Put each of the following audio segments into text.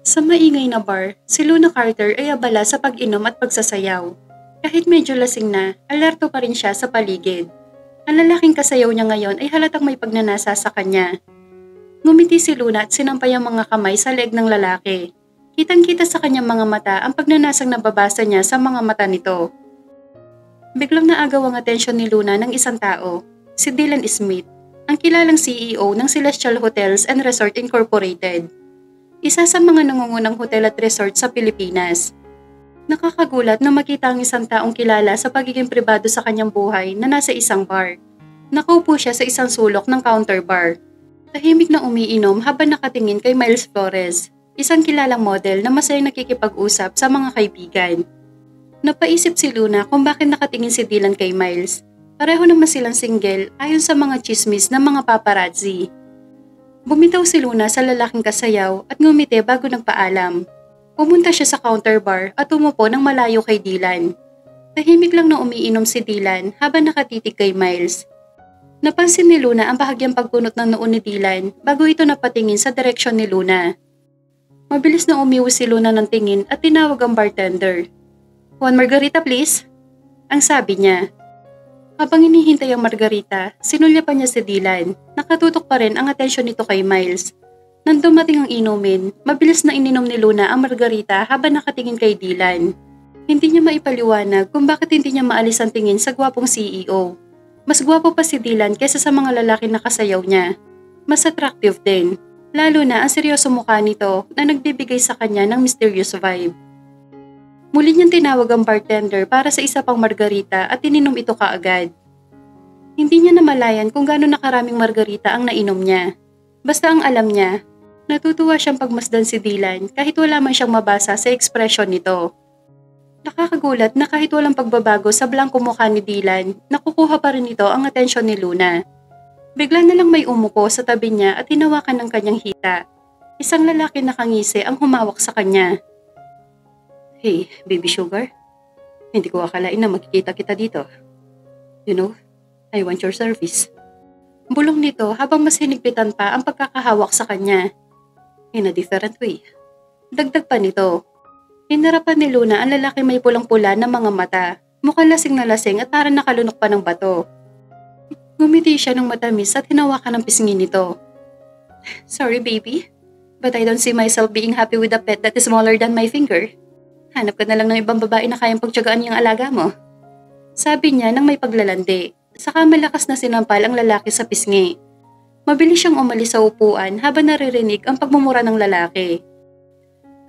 Sa maingay na bar, si Luna Carter ay abala sa pag-inom at pagsasayaw. Kahit medyo lasing na, alerto pa rin siya sa paligid. Ang lalaking kasayaw niya ngayon ay halatang may pagnanasa sa kanya. Ngumiti si Luna at sinampay ang mga kamay sa leeg ng lalaki. Kitang-kita sa kanyang mga mata ang pagnanasang nababasa niya sa mga mata nito. Biglang naagaw ang atensyon ni Luna ng isang tao, si Dylan Smith, ang kilalang CEO ng Celestial Hotels and Resort Incorporated. Isa sa mga nangungunang hotel at resort sa Pilipinas. Nakakagulat na makita ang isang taong kilala sa pagiging pribado sa kanyang buhay na nasa isang bar. Nakaupo siya sa isang sulok ng counter bar. Tahimik na umiinom habang nakatingin kay Miles Flores, isang kilalang model na masayang nakikipag-usap sa mga kaibigan. Napaisip si Luna kung bakit nakatingin si Dylan kay Miles. Pareho naman silang single ayon sa mga chismis ng mga paparazzi. Bumitaw si Luna sa lalaking kasayaw at ngumiti bago nagpaalam. Pumunta siya sa counter bar at umupo ng malayo kay Dylan. Tahimik lang na umiinom si Dylan habang nakatitig kay Miles. Napansin ni Luna ang bahagyang pagkunot ng noo ni Dylan bago ito napatingin sa direksyon ni Luna. Mabilis na umiwas si Luna ng tingin at tinawag ang bartender. "One margarita please," ang sabi niya. Habang hinihintay ang margarita, sinulya pa niya si Dylan. Nakatutok pa rin ang atensyon nito kay Miles. Nang dumating ang inumin, mabilis na ininom ni Luna ang margarita habang nakatingin kay Dylan. Hindi niya maipaliwanag kung bakit hindi niya maalis ang tingin sa gwapong CEO. Mas gwapo pa si Dylan kaysa sa mga lalaki na kasayaw niya. Mas attractive din, lalo na ang seryoso mukha nito na nagbibigay sa kanya ng mysterious vibe. Muli niyang tinawag ang bartender para sa isa pang margarita at ininom ito kaagad. Hindi niya namalayan kung gaano nakaraming margarita ang nainom niya. Basta ang alam niya, natutuwa siyang pagmasdan si Dylan kahit wala man siyang mabasa sa ekspresyon nito. Nakakagulat na kahit walang pagbabago sa blangko mukha ni Dylan, nakukuha pa rin ito ang atensyon ni Luna. Bigla na lang may umupo sa tabi niya at hinawakan ng kanyang hita. Isang lalaki na kangisi ang humawak sa kanya. "Hey, baby sugar. Hindi ko akalain na makikita kita dito. You know, I want your service." Bulong nito habang mas hinigpitan pa ang pagkakahawak sa kanya. "In a different way." Dagdag pa nito. Hinarapan ni Luna ang lalaki may pulang-pula na mga mata. Mukhang lasing na lasing at parang nakalunok pa ng bato. Ngumiti siya ng matamis at hinawakan ang pisngi nito. "Sorry baby, but I don't see myself being happy with a pet that is smaller than my finger. Hanap ka na lang ng ibang babae na kayang pagtiyagaan yung alaga mo." Sabi niya nang may paglalandi, saka malakas na sinampal ang lalaki sa pisngi. Mabilis siyang umalis sa upuan habang naririnig ang pagmumura ng lalaki.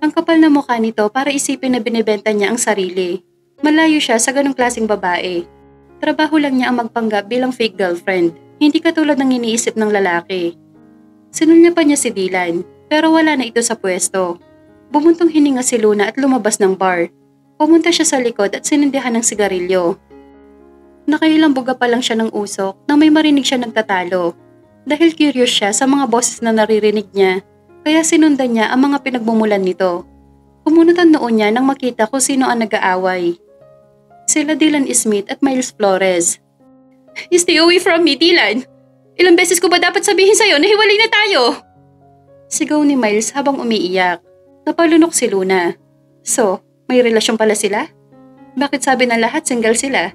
Ang kapal na mukha nito para isipin na binibenta niya ang sarili. Malayo siya sa ganong klaseng babae. Trabaho lang niya ang magpanggap bilang fake girlfriend, hindi katulad ng iniisip ng lalaki. Sinulya pa niya si Dylan, pero wala na ito sa pwesto. Bumuntong hininga si Luna at lumabas ng bar. Pumunta siya sa likod at sinindihan ng sigarilyo. Nakailang buga pa lang siya ng usok nang may marinig siya nagtatalo. Dahil curious siya sa mga boses na naririnig niya, kaya sinundan niya ang mga pinagmumulan nito. Kumunot ang noo niya nang makita kung sino ang nag-aaway. Sila Dylan Smith at Miles Flores. "Stay away from me, Dylan! Ilang beses ko ba dapat sabihin sa'yo na hiwalay na tayo?" Sigaw ni Miles habang umiiyak. Napalunok si Luna. "So, may relasyon pala sila? Bakit sabi ng lahat single sila?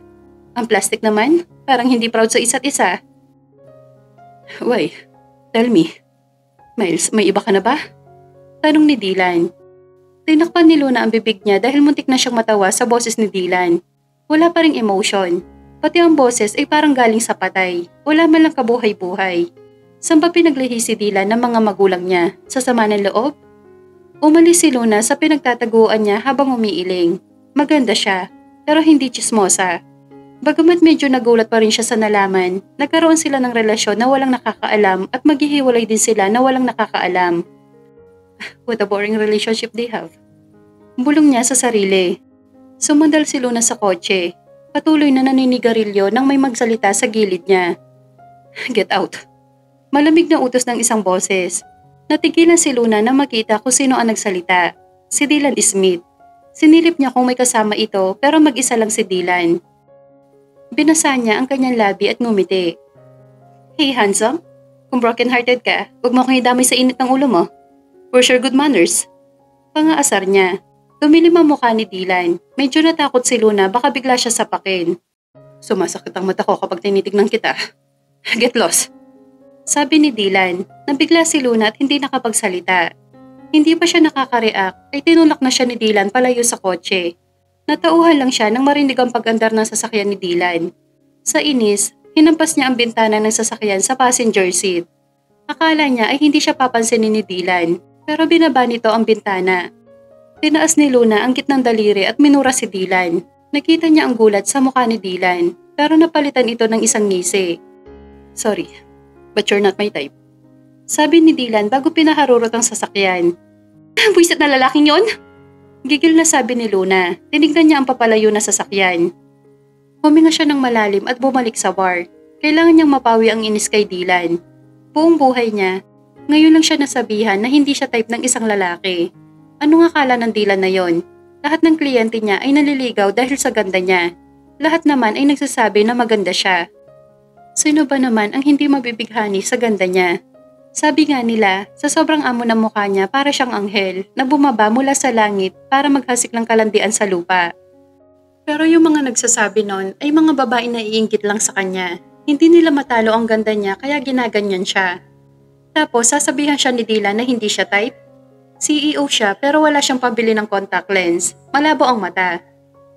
Ang plastic naman, parang hindi proud sa isa't isa." "Why? Tell me. Miles, may iba ka na ba?" Tanong ni Dylan. Tinakpan ni Luna ang bibig niya dahil muntik na siyang matawa sa boses ni Dylan. Wala pa ring emotion. Pati ang boses ay parang galing sa patay. Wala man lang kabuhay-buhay. Saan ba pinaglihi si Dylan ng mga magulang niya? Sa sama ng loob? Umalis si Luna sa pinagtataguan niya habang umiiling. Maganda siya, pero hindi tsismosa. Bagamat medyo nagulat pa rin siya sa nalaman, nagkaroon sila ng relasyon na walang nakakaalam at maghihiwalay din sila na walang nakakaalam. What a boring relationship they have. Bulong niya sa sarili. Sumandal si Luna sa kotse. Patuloy na naninigarilyo nang may magsalita sa gilid niya. "Get out." Malamig na utos ng isang boses. Natigilan si Luna na makita kung sino ang nagsalita. Si Dylan Smith. Sinilip niya kung may kasama ito pero mag-isa lang si Dylan. Binasa niya ang kanyang labi at ngumiti. "Hey handsome, kung broken-hearted ka, huwag mo kang idamay sa init ng ulo mo. Where's your good manners?" Pangaasar niya. Tumilim ang mukha ni Dylan. Medyo natakot si Luna baka bigla siya sapakin. Sumasakit ang mata ko kapag tinitignan kita. Get lost. Sabi ni Dylan. Nabigla si Luna at hindi nakapagsalita. Hindi pa siya nakaka-react ay tinulak na siya ni Dylan palayo sa kotse. Natauhan lang siya nang marinig ang pag-andar ng sasakyan ni Dylan. Sa inis, hinampas niya ang bintana ng sasakyan sa passenger seat. Akala niya ay hindi siya papansinin ni Dylan, pero binaba nito ang bintana. Tinaas ni Luna ang gitnang daliri at minura si Dylan. Nakita niya ang gulat sa mukha ni Dylan, pero napalitan ito ng isang ngisi. Sorry, but you're not my type. Sabi ni Dylan bago pinaharurot ang sasakyan. Buisit na lalaking yon? Gigil na sabi ni Luna. Tinignan niya ang papalayo na sasakyan. Huminga siya ng malalim at bumalik sa bar. Kailangan niyang mapawi ang inis kay Dylan. Buong buhay niya, ngayon lang siya nasabihan na hindi siya type ng isang lalaki. Ano nga akala ng Dylan na yon? Lahat ng kliyente niya ay naliligaw dahil sa ganda niya. Lahat naman ay nagsasabi na maganda siya. Sino ba naman ang hindi mabibighani sa ganda niya? Sabi nga nila, sa sobrang amo ng mukha niya para siyang anghel na bumaba mula sa langit para maghasik ng kalandian sa lupa. Pero yung mga nagsasabi nun ay mga babae na iinggit lang sa kanya. Hindi nila matalo ang ganda niya kaya ginaganyan siya. Tapos sasabihan siya ni Dylan na hindi siya type. CEO siya pero wala siyang pabili ng contact lens. Malabo ang mata.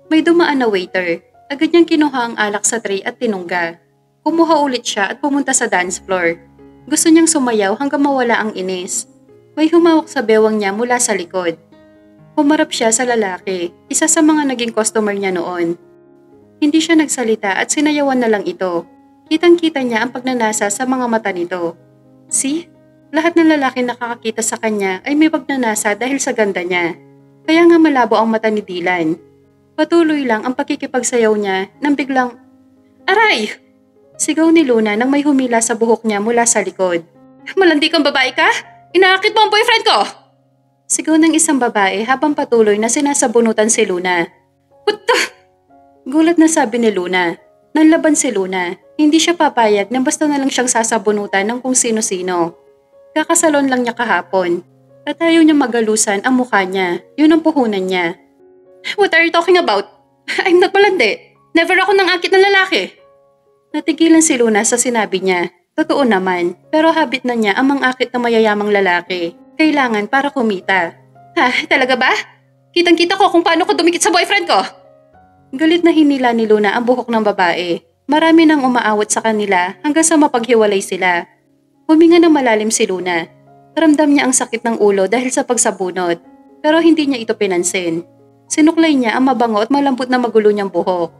May dumaan na waiter. Agad niyang kinuha ang alak sa tray at tinungga. Kumuha ulit siya at pumunta sa dance floor. Gusto niyang sumayaw hanggang mawala ang inis. May humawak sa bewang niya mula sa likod. Humarap siya sa lalaki, isa sa mga naging customer niya noon. Hindi siya nagsalita at sinayawan na lang ito. Kitang-kita niya ang pagnanasa sa mga mata nito. See? Lahat ng lalaki nakakakita sa kanya ay may pagnanasa dahil sa ganda niya. Kaya nga malabo ang mata ni Dylan. Patuloy lang ang pakikipagsayaw niya nang biglang, Aray! Sigaw ni Luna nang may humila sa buhok niya mula sa likod. Malandi kang babae ka? Inaakit mo ang boyfriend ko! Sigaw ng isang babae habang patuloy na sinasabunutan si Luna. Puto! Gulat na sabi ni Luna. Nanlaban si Luna. Hindi siya papayag na basta na lang siyang sasabunutan ng kung sino-sino. Kakasalon lang niya kahapon. At ayaw niya magalusan ang mukha niya. Yun ang puhunan niya. What are you talking about? I'm not malandi. Never ako nang akit ng lalaki. Natigilan si Luna sa sinabi niya. Totoo naman, pero habit na niya ang mangakit ng mayayamang lalaki. Kailangan para kumita. Ha, talaga ba? Kitang-kita ko kung paano ko dumikit sa boyfriend ko. Galit na hinila ni Luna ang buhok ng babae. Marami nang umaawat sa kanila hanggang sa mapaghiwalay sila. Huminga ng malalim si Luna. Ramdam niya ang sakit ng ulo dahil sa pagsabunot. Pero hindi niya ito pinansin. Sinuklay niya ang mabango at malambot na magulo niyang buhok.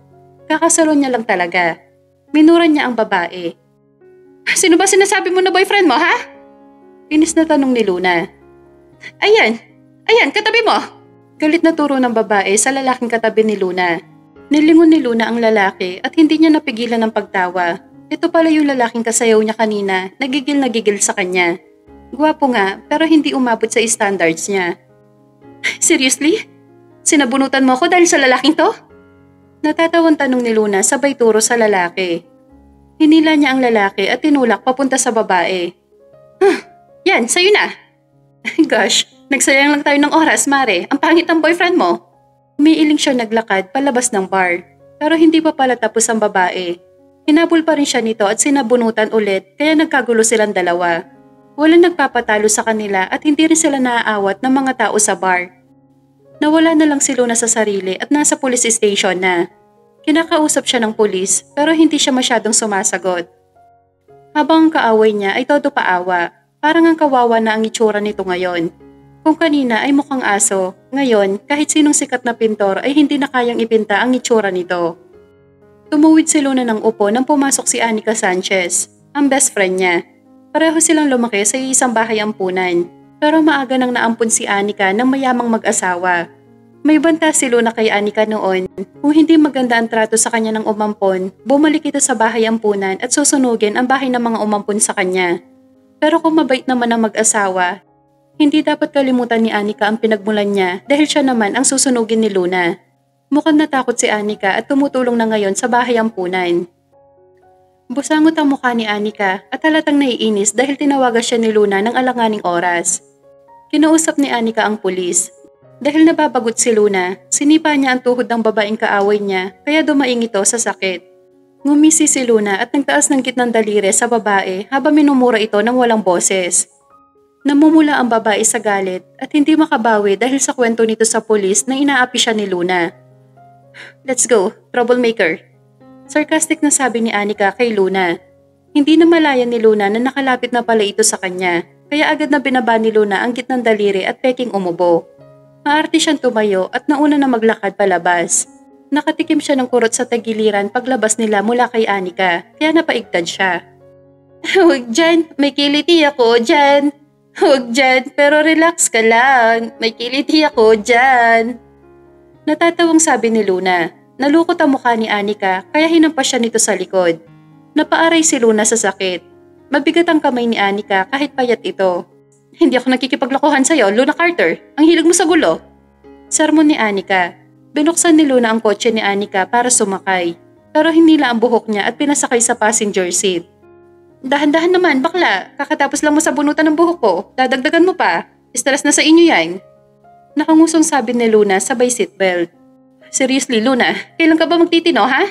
Kakasalon niya lang talaga. Minuran niya ang babae. Sino ba sinasabi mo na boyfriend mo, ha? Inis na tanong ni Luna. Ayan, katabi mo. Galit na turo ng babae sa lalaking katabi ni Luna. Nilingon ni Luna ang lalaki at hindi niya napigilan ng pagtawa. Ito pala yung lalaking kasayaw niya kanina, nagigil sa kanya. Gwapo nga, pero hindi umabot sa standards niya. Seriously? Sinabunutan mo ako dahil sa lalaking to? Natatawan tanong ni Luna sabay turo sa lalaki. Hinila niya ang lalaki at tinulak papunta sa babae. Yan, sa'yo na. Gosh, nagsayang lang tayo ng oras, Mare. Ang pangit ng boyfriend mo. Umiiling siya naglakad palabas ng bar. Pero hindi pa pala tapos ang babae. Hinabol pa rin siya nito at sinabunutan ulit kaya nagkagulo silang dalawa. Walang nagpapatalo sa kanila at hindi rin sila naaawat ng mga tao sa bar. Nawala na lang si Luna sa sarili at nasa police station na. Kinakausap siya ng pulis pero hindi siya masyadong sumasagot. Habang ang kaaway niya ay todo paawa, parang ang kawawa na ang itsura nito ngayon. Kung kanina ay mukhang aso, ngayon kahit sinong sikat na pintor ay hindi na kayang ipinta ang itsura nito. Tumuwid si Luna ng upo nang pumasok si Anika Sanchez, ang best friend niya. Pareho silang lumaki sa isang bahay ampunan, pero maaga nang naampun si Anika ng mayamang mag-asawa. May banta si Luna kay Anika noon, kung hindi maganda ang trato sa kanya ng umampon, bumalik ito sa bahay ampunan at susunugin ang bahay ng mga umampun sa kanya. Pero kung mabait naman ang mag-asawa, hindi dapat kalimutan ni Anika ang pinagmulan niya dahil siya naman ang susunugin ni Luna. Mukhang natakot si Anika at tumutulong na ngayon sa bahay ampunan. Busangot ang mukha ni Anika at halatang naiinis dahil tinawagan siya ni Luna ng alanganing oras. Kinausap ni Anika ang pulis. Dahil nababagot si Luna, sinipa niya ang tuhod ng babaeng kaaway niya kaya dumaing ito sa sakit. Ngumisi si Luna at nagtaas ng gitnang daliri sa babae habang minumura ito ng walang boses. Namumula ang babae sa galit at hindi makabawi dahil sa kwento nito sa pulis na inaapi siya ni Luna. "Let's go, troublemaker." Sarcastic na sabi ni Anika kay Luna. Hindi na malaya ni Luna na nakalapit na pala ito sa kanya, kaya agad na binaba ni Luna ang gitnang daliri at peking umubo. Maarte siyang tumayo at nauna na maglakad palabas. Nakatikim siya ng kurot sa tagiliran paglabas nila mula kay Anika, kaya napaigtad siya. "Huwag dyan, may kiliti ako dyan. Huwag dyan, pero relax ka lang. May kiliti ako dyan." Natatawang sabi ni Luna. Nalukot ang mukha ni Anika kaya hinampas siya nito sa likod. Napaaray si Luna sa sakit. Mabigat ang kamay ni Anika kahit payat ito. "Hindi ako nakikipaglokohan sa'yo, Luna Carter. Ang hilig mo sa gulo." Sermon ni Anika. Binuksan ni Luna ang kotse ni Anika para sumakay. Pero hinila ang buhok niya at pinasakay sa passenger seat. "Dahan-dahan naman, bakla. Kakatapos lang mo sa bunutan ng buhok ko. Dadagdagan mo pa. Stress na sa inyo yan." Nakangusong sabi ni Luna sabay seatbelt. "Seriously, Luna, kailan ka ba magtitino, ha?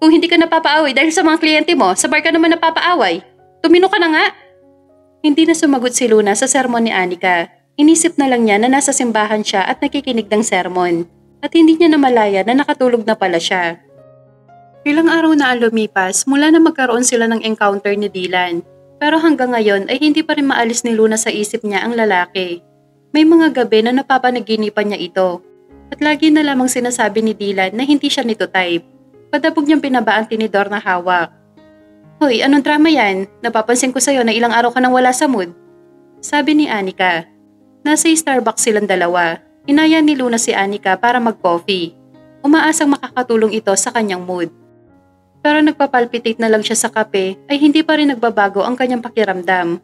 Kung hindi ka napapaaway dahil sa mga kliyente mo, sa bar ka naman napapaaway. Tumino ka na nga." Hindi na sumagot si Luna sa sermon ni Anika. Inisip na lang niya na nasa simbahan siya at nakikinig ng sermon. At hindi niya namalaya na nakatulog na pala siya. Ilang araw na ang lumipas mula na magkaroon sila ng encounter ni Dylan. Pero hanggang ngayon ay hindi pa rin maalis ni Luna sa isip niya ang lalaki. May mga gabi na napapanaginipan niya ito. At lagi na lamang sinasabi ni Dylan na hindi siya nito type. Padabog niyang pinaba ang tinidor na hawak. "Hoy, anong drama yan? Napapansin ko sa'yo na ilang araw ka nang wala sa mood." Sabi ni Anika. Nasa Starbucks silang dalawa. Inaya ni Luna si Anika para mag-coffee. Umaasang makakatulong ito sa kanyang mood. Pero nagpapalpitate na lang siya sa kape ay hindi pa rin nagbabago ang kanyang pakiramdam.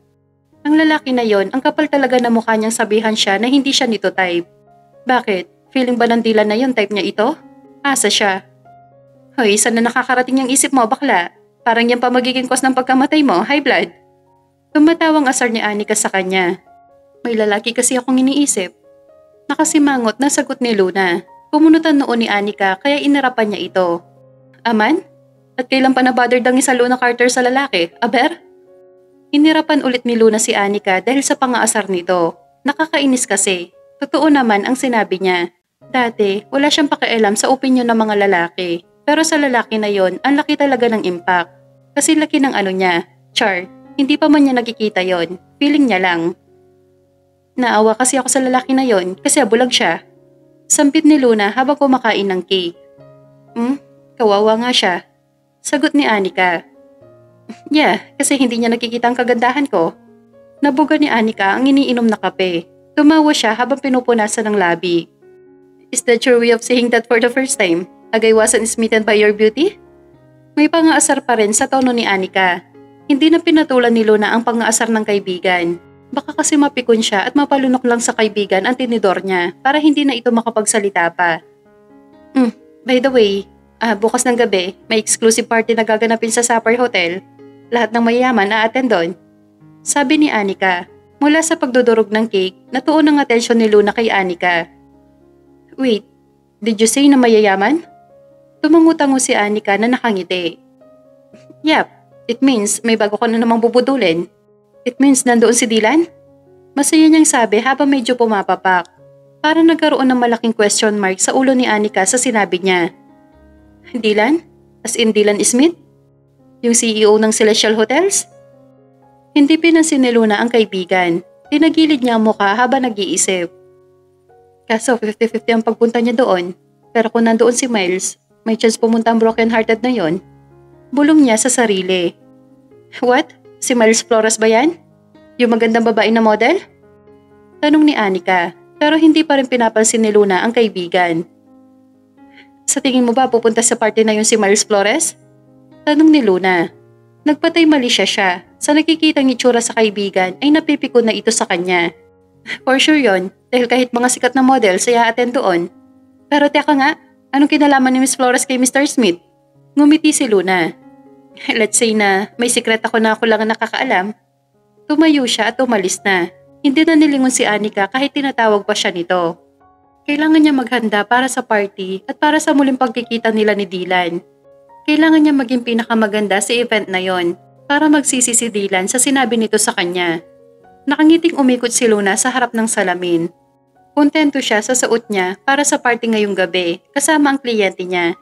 Ang lalaki na yon, ang kapal talaga na mukha niyang sabihan siya na hindi siya nito type. Bakit? Feeling ba ng Dylan na yon type niya ito? Asa siya? "Hoy, saan na nakakarating yung isip mo, bakla? Parang yan pa magiging cause ng pagkamatay mo, high blood." Tumatawang asar ni Anika sa kanya. "May lalaki kasi akong iniisip." Nakasimangot na sagot ni Luna. Pumunutan noon ni Anika kaya inarapan niya ito. "Aman? At kailan pa na-bother dangin sa Luna Carter sa lalaki, aber?" Inirapan ulit ni Luna si Anika dahil sa pangaasar nito. Nakakainis kasi. Totoo naman ang sinabi niya. Dati, wala siyang pakialam sa opinyon ng mga lalaki. Pero sa lalaki na yon, ang laki talaga ng impact. Kasi laki ng ano niya. Char, hindi pa man niya nakikita yon. Feeling niya lang. "Naawa kasi ako sa lalaki na yon kasi bulag siya." Sampit ni Luna habang kumakain ng cake. Kawawa nga siya." Sagot ni Anika. "Yeah, kasi hindi niya nakikita ang kagandahan ko." Nabuga ni Anika ang iniinom na kape. Tumawa siya habang pinupunasan ng labi. "Is that your way of saying that for the first time? Agay wasn't smitten by your beauty?" May pangaasar pa rin sa tono ni Anika. Hindi na pinatulan ni Luna ang pangaasar ng kaibigan. Baka kasi mapikon siya at mapalunok lang sa kaibigan ang tinidor niya para hindi na ito makapagsalita pa. By the way, bukas ng gabi, may exclusive party na gaganapin sa Sapphire Hotel. Lahat ng mayayaman a-attend doon." Sabi ni Anika. Mula sa pagdudurog ng cake, natuon ang atensyon ni Luna kay Anika. "Wait, did you say na mayayaman?" Tumangutango si Anika na nakangiti. "Yep, it means may bago ka na namang bubudulin." "It means nandoon si Dylan?" Masaya niyang sabi habang medyo pumapapak. Parang nagkaroon ng malaking question mark sa ulo ni Anika sa sinabi niya. "Dylan? As in Dylan Smith? Yung CEO ng Celestial Hotels?" Hindi pinansin ni Luna ang kaibigan. Tinagilid niya ang mukha habang nag-iisip. Kaso 50-50 ang pagpunta niya doon. Pero kung nandoon si Miles, may chance pumunta ang broken-hearted na yon. Bulong niya sa sarili. "What? Si Miles Flores ba yan? Yung magandang babae na model?" Tanong ni Anika, pero hindi pa rin pinapansin ni Luna ang kaibigan. "Sa tingin mo ba pupunta sa party na yun si Miles Flores?" Tanong ni Luna. Nagpatay mali siya. Sa nakikitang itsura sa kaibigan ay napipikon na ito sa kanya. For sure yon, dahil kahit mga sikat na model ay a-attend doon. Pero teka nga, anong kinalaman ni Miss Flores kay Mr. Smith? Ngumiti si Luna. Let's say na may sikret ako na ako lang ang nakakaalam. Tumayo siya at umalis na. Hindi na nilingon si Anika kahit tinatawag pa siya nito. Kailangan niya maghanda para sa party at para sa muling pagkikita nila ni Dylan. Kailangan niya maging pinakamaganda sa event na yon para magsisi si Dylan sa sinabi nito sa kanya. Nakangiting umikot si Luna sa harap ng salamin. Kontento siya sa suot niya para sa party ngayong gabi kasama ang kliyente niya.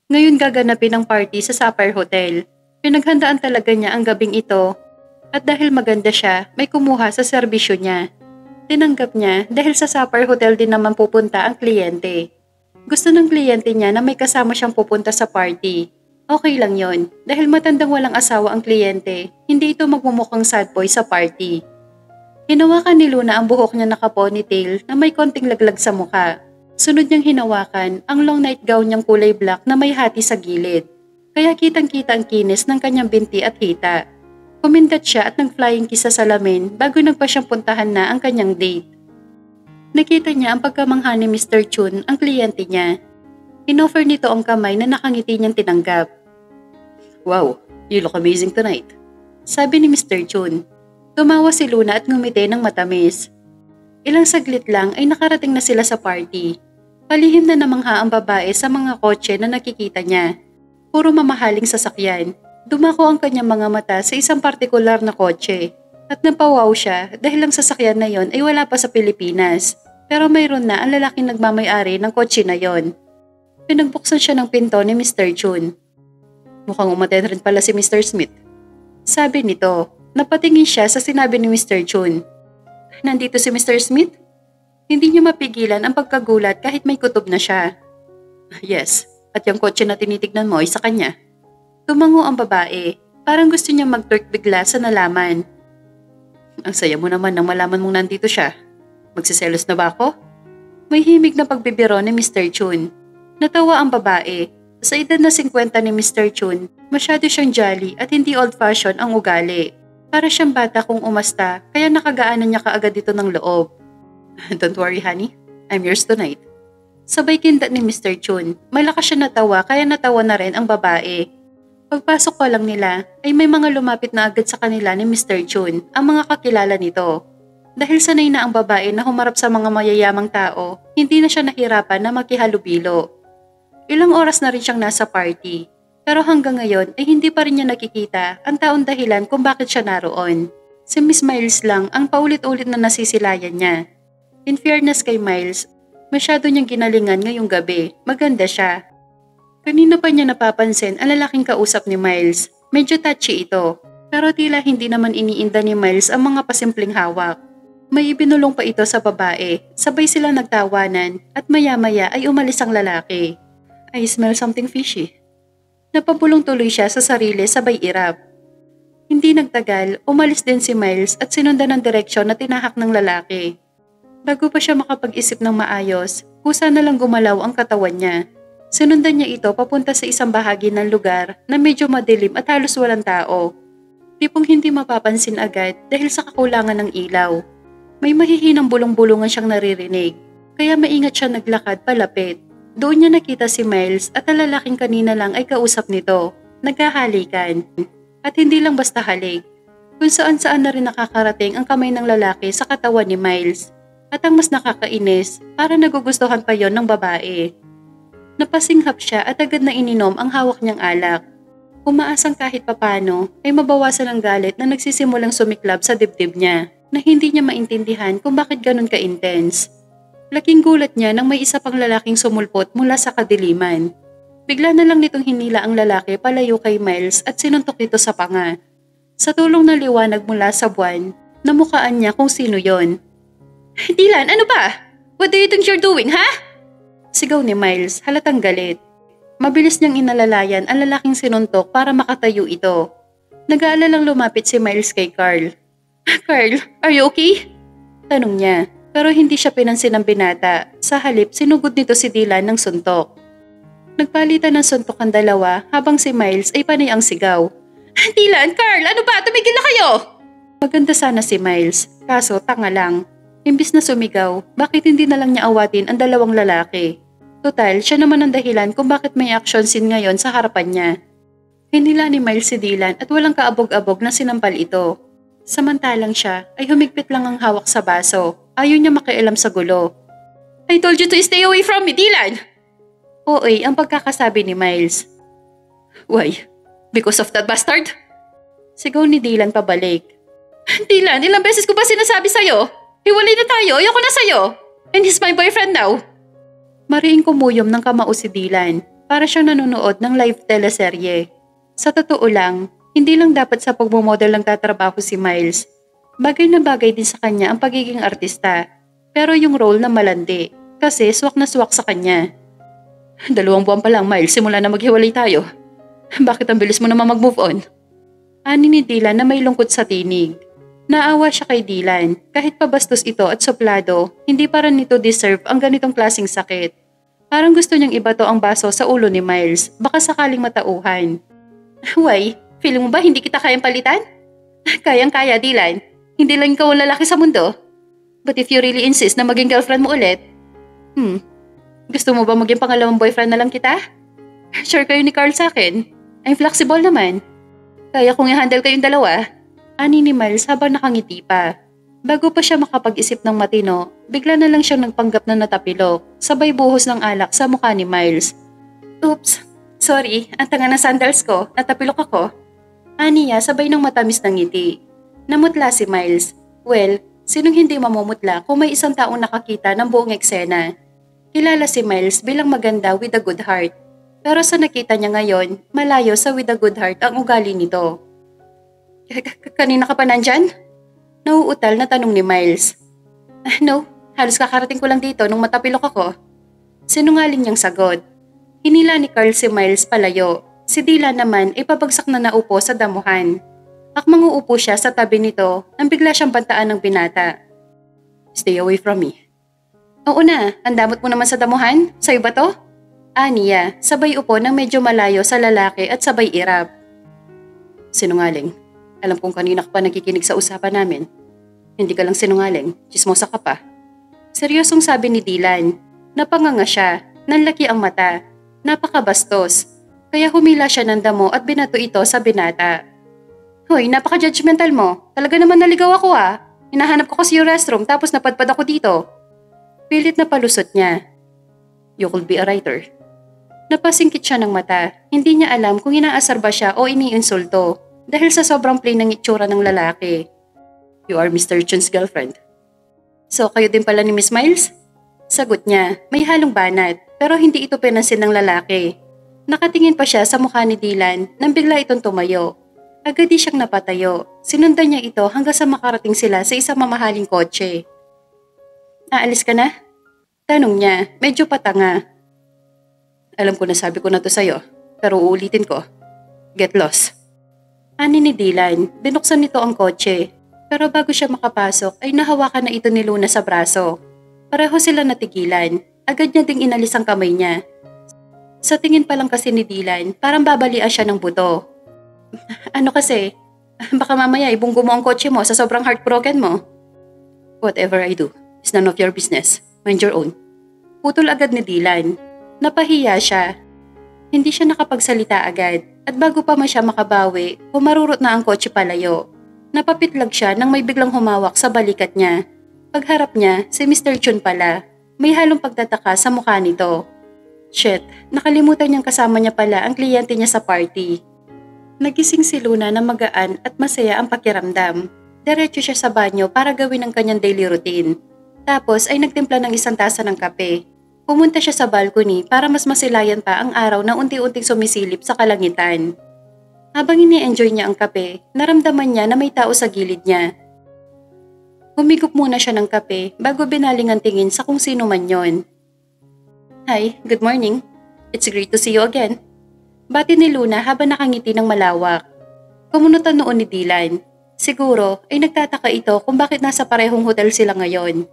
Ngayon gaganapin ang party sa Sapphire Hotel. Pinaghandaan talaga niya ang gabing ito at dahil maganda siya, may kumuha sa serbisyo niya. Tinanggap niya dahil sa Sapphire Hotel din naman pupunta ang kliyente. Gusto ng kliyente niya na may kasama siyang pupunta sa party. Okay lang yon dahil matandang walang asawa ang kliyente, hindi ito magmumukhang sad boy sa party. Hinawakan ni Luna ang buhok niya naka-ponytail na may konting laglag sa mukha. Sunod niyang hinawakan ang long nightgown niyang kulay black na may hati sa gilid. Kaya kitang-kita ang kinis ng kanyang binti at hita. Kumindat siya at nag-flying kiss sa salamin bago nagpa siyang puntahan na ang kanyang date. Nakita niya ang pagkamangha ni Mr. Chun, ang kliyente niya. Inoffer nito ang kamay na nakangiti niyang tinanggap. "Wow, you look amazing tonight," sabi ni Mr. Chun. Tumawa si Luna at ngumiti ng matamis. Ilang saglit lang ay nakarating na sila sa party. Palihim na namangha ang babae sa mga kotse na nakikita niya. Puro mamahaling sasakyan. Dumako ang kanyang mga mata sa isang partikular na kotse. At napawaw siya dahil ang sasakyan na yon ay wala pa sa Pilipinas. Pero mayroon na ang lalaking nagmamay-ari ng kotse na yon. Pinagbuksan siya ng pinto ni Mr. Chun. "Mukhang umaten rin pala si Mr. Smith," sabi nito. Napatingin siya sa sinabi ni Mr. Chun. "Nandito si Mr. Smith?" Hindi niya mapigilan ang pagkagulat kahit may kutob na siya. "Yes, at yung kotse na tinitignan mo ay sa kanya." Tumango ang babae. Parang gusto niya mag-twerk bigla sa nalaman. "Ang saya mo naman nang malaman mong nandito siya. Magsiselos na ba ako?" May himig na pagbibiro ni Mr. Chun. Natawa ang babae. Sa edad na 50 ni Mr. Chun, masyado siyang jolly at hindi old-fashioned ang ugali. Para siyang bata kung umasta, kaya nakagaanan niya kaagad dito ng loob. "Don't worry honey, I'm yours tonight." Sabay kindat ni Mr. Chun. Malakas siya natawa kaya natawa na rin ang babae. Pagpasok pa lang nila, ay may mga lumapit na agad sa kanila ni Mr. Chun, ang mga kakilala nito. Dahil sanay na ang babae na humarap sa mga mayayamang tao, hindi na siya nahirapan na makihalubilo. Ilang oras na rin siyang nasa party, pero hanggang ngayon ay hindi pa rin niya nakikita ang taon dahilan kung bakit siya naroon. Si Miss Miles lang ang paulit-ulit na nasisilayan niya. In fairness kay Miles, masyado niyang ginalingan ngayong gabi, maganda siya. Kanina pa niya napapansin ang lalaking kausap ni Miles, medyo touchy ito, pero tila hindi naman iniinda ni Miles ang mga pasimpleng hawak. May ibinulong pa ito sa babae, sabay silang nagtawanan at maya-maya ay umalis ang lalaki. "I smell something fishy." Napabulong tuloy siya sa sarili sabay irap. Hindi nagtagal, umalis din si Miles at sinundan ng direksyon na tinahak ng lalaki. Bago pa siya makapag-isip ng maayos, kusa na lang gumalaw ang katawan niya. Sinundan niya ito papunta sa isang bahagi ng lugar na medyo madilim at halos walang tao. Tipong hindi mapapansin agad dahil sa kakulangan ng ilaw. May mahihinang bulong-bulungan siyang naririnig, kaya maingat siya naglakad palapit. Doon niya nakita si Miles at ang lalaking kanina lang ay kausap nito. Nagkahalikan. At hindi lang basta halik. Kung saan-saan na rin nakakarating ang kamay ng lalaki sa katawan ni Miles. At ang mas nakakainis, para nagugustuhan pa yon ng babae. Napasinghap siya at agad na ininom ang hawak niyang alak. Umaasang kahit papano ay mabawasan ang galit na nagsisimulang sumiklab sa dibdib niya na hindi niya maintindihan kung bakit ganun ka-intense. Laking gulat niya nang may isa pang lalaking sumulpot mula sa kadiliman. Bigla na lang nitong hinila ang lalaki palayo kay Miles at sinuntok ito sa panga. Sa tulong na liwanag mula sa buwan, namukaan niya kung sino yon. "Dylan, ano ba? What do you think you're doing, ha?" Sigaw ni Miles, halatang galit. Mabilis niyang inalalayan ang lalaking sinuntok para makatayo ito. Nag-aalalang lumapit si Miles kay Carl. "Carl, are you okay?" Tanong niya. Pero hindi siya pinansin ng binata. Sa halip, sinugod nito si Dylan ng suntok. Nagpalitan ng suntok ang dalawa habang si Miles ay panay ang sigaw. "Dylan, Carl, ano ba? Tumigil na kayo!" Maganda sana si Miles, kaso tanga lang. Imbis na sumigaw, bakit hindi na lang niya awatin ang dalawang lalaki? Total, siya naman ang dahilan kung bakit may action scene ngayon sa harapan niya. Hinila ni Miles si Dylan at walang kaabog-abog na sinampal ito. Samantalang siya ay humigpit lang ang hawak sa baso. Ayaw niya makialam sa gulo. I told you to stay away from me, Dylan! OA ang pagkakasabi ni Miles. Why? Because of that bastard? Sigaw ni Dylan pabalik. Dylan, ilang beses ko ba sinasabi sa'yo? Hiwalay na tayo, ayoko na sa'yo. And he's my boyfriend now. Mariing kumuyom ng kamao si Dylan para siyang nanonood ng live teleserye. Sa totoo lang, hindi lang dapat sa pagmumodel lang tatrabaho si Miles. Bagay na bagay din sa kanya ang pagiging artista. Pero yung role na malandi, kasi swak na swak sa kanya. 2 buwan pa lang, Miles, simula na maghiwalay tayo. Bakit ang bilis mo naman mag-move on? Ani ni Dylan na may lungkot sa tinig. Naawa siya kay Dylan, kahit pabastos ito at suplado, hindi pa rin nito deserve ang ganitong klaseng sakit. Parang gusto niyang ibato ang baso sa ulo ni Miles, baka sakaling matauhan. Why? Feeling mo ba hindi kita kayang palitan? Kayang-kaya, Dylan. Hindi lang ikaw ang lalaki sa mundo. But if you really insist na maging girlfriend mo ulit, gusto mo ba maging pangalawang boyfriend na lang kita? Sure kayo ni Carl sa akin. I'm flexible naman. Kaya kung i-handle kayong dalawa. Ani ni Miles habang nakangiti pa. Bago pa siya makapag-isip ng matino, bigla na lang siyang nagpanggap na natapilok, sabay buhos ng alak sa mukha ni Miles. Oops, sorry, ang tanga ng sandals ko, natapilok ako. Ani niya sabay ng matamis ng ngiti. Namutla si Miles. Well, sinong hindi mamumutla kung may isang taong nakakita ng buong eksena? Kilala si Miles bilang maganda with a good heart. Pero sa nakita niya ngayon, malayo sa with a good heart ang ugali nito. Kanina ka pa nandyan? Nauutal na tanong ni Miles. No, halos kakarating ko lang dito nung matapilok ako. Sinungaling niyang sagot. Hinila ni Carl si Miles palayo. Si Dylan naman ay pabagsak na naupo sa damuhan. Akmang uupo siya sa tabi nito nang bigla siyang bantaan ng binata. Stay away from me. Oo na, ang damot mo naman sa damuhan. Sa'yo ba to? Aniya, sabay upo ng medyo malayo sa lalaki at sabay irap. Sinungaling. Alam kong kanina ka pa nakikinig sa usapan namin. Hindi ka lang sinungaling, chismosa ka pa. Seryosong sabi ni Dylan. Napanganga siya, nanlaki ang mata. Napakabastos. Kaya humila siya ng damo at binato ito sa binata. Hoy, napaka-judgmental mo. Talaga naman naligaw ako ah. Hinahanap ko kasi yung restroom tapos napadpad ako dito. Pilit na palusot niya. You could be a writer. Napasingkit siya ng mata. Hindi niya alam kung inaasar ba siya o iniinsulto dahil sa sobrang plain ng itsura ng lalaki. You are Mr. Chun's girlfriend. So kayo din pala ni Miss Miles? Sagot niya, may halong banat pero hindi ito pinansin ng lalaki. Nakatingin pa siya sa mukha ni Dylan nang bigla itong tumayo. Agad di siyang napatayo. Sinundan niya ito hanggang sa makarating sila sa isang mamahaling kotse. Aalis ka na? Tanong niya, medyo patanga. Alam ko na sabi ko na to sa'yo, pero uulitin ko. Get lost. Ani ni Dylan, binuksan nito ang kotse. Pero bago siya makapasok ay nahawakan na ito ni Luna sa braso. Pareho sila natigilan. Agad niya ding inalis ang kamay niya. Sa tingin pa lang kasi ni Dylan, parang babalian siya ng buto. Ano kasi? Baka mamaya ibunggo mo ang kotse mo sa sobrang heartbroken mo. Whatever I do, it's none of your business. Mind your own. Putol agad ni Dylan. Napahiya siya. Hindi siya nakapagsalita agad at bago pa man siya makabawi, humarurot na ang kotse palayo. Napapitlag siya nang may biglang humawak sa balikat niya. Pagharap niya, si Mr. Chun pala. May halong pagtataka sa mukha nito. Shit, nakalimutan niyang kasama niya pala ang kliyente niya sa party. Nagising si Luna na magaan at masaya ang pakiramdam. Diretso siya sa banyo para gawin ang kanyang daily routine. Tapos ay nagtimpla ng isang tasa ng kape. Pumunta siya sa balcony para mas masilayan pa ang araw na unti-unting sumisilip sa kalangitan. Habang ini-enjoy niya ang kape, naramdaman niya na may tao sa gilid niya. Humigop muna siya ng kape bago binaling ang tingin sa kung sino man yon. Hi, good morning. It's great to see you again. Bati ni Luna habang nakangiti ng malawak. Kumunutan noon ni Dylan. Siguro ay nagtataka ito kung bakit nasa parehong hotel sila ngayon.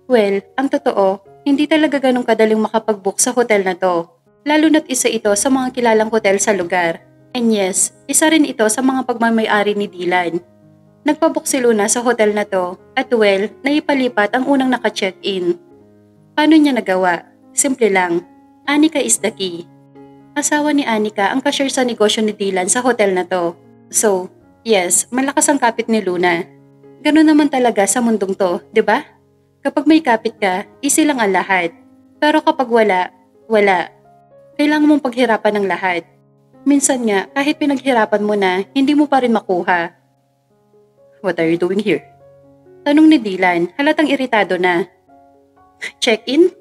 Well, ang totoo, hindi talaga ganong kadaling makapag-book sa hotel na to. Lalo na't isa ito sa mga kilalang hotel sa lugar. And yes, isa rin ito sa mga pagmamay-ari ni Dylan. Nagpabook si Luna sa hotel na to at well, naipalipat ang unang naka-check-in. Paano niya nagawa? Simple lang. Anika is the key. Asawa ni Anika ang cashier sa negosyo ni Dylan sa hotel na to. So, yes, malakas ang kapit ni Luna. Ganun naman talaga sa mundong to, 'di ba? Kapag may kapit ka, easy lang ang lahat. Pero kapag wala, wala. Kailangan mong paghirapan ng lahat. Minsan nga, kahit pinaghirapan mo na, hindi mo pa rin makuha. What are you doing here? Tanong ni Dylan, halatang iritado na. Check-in?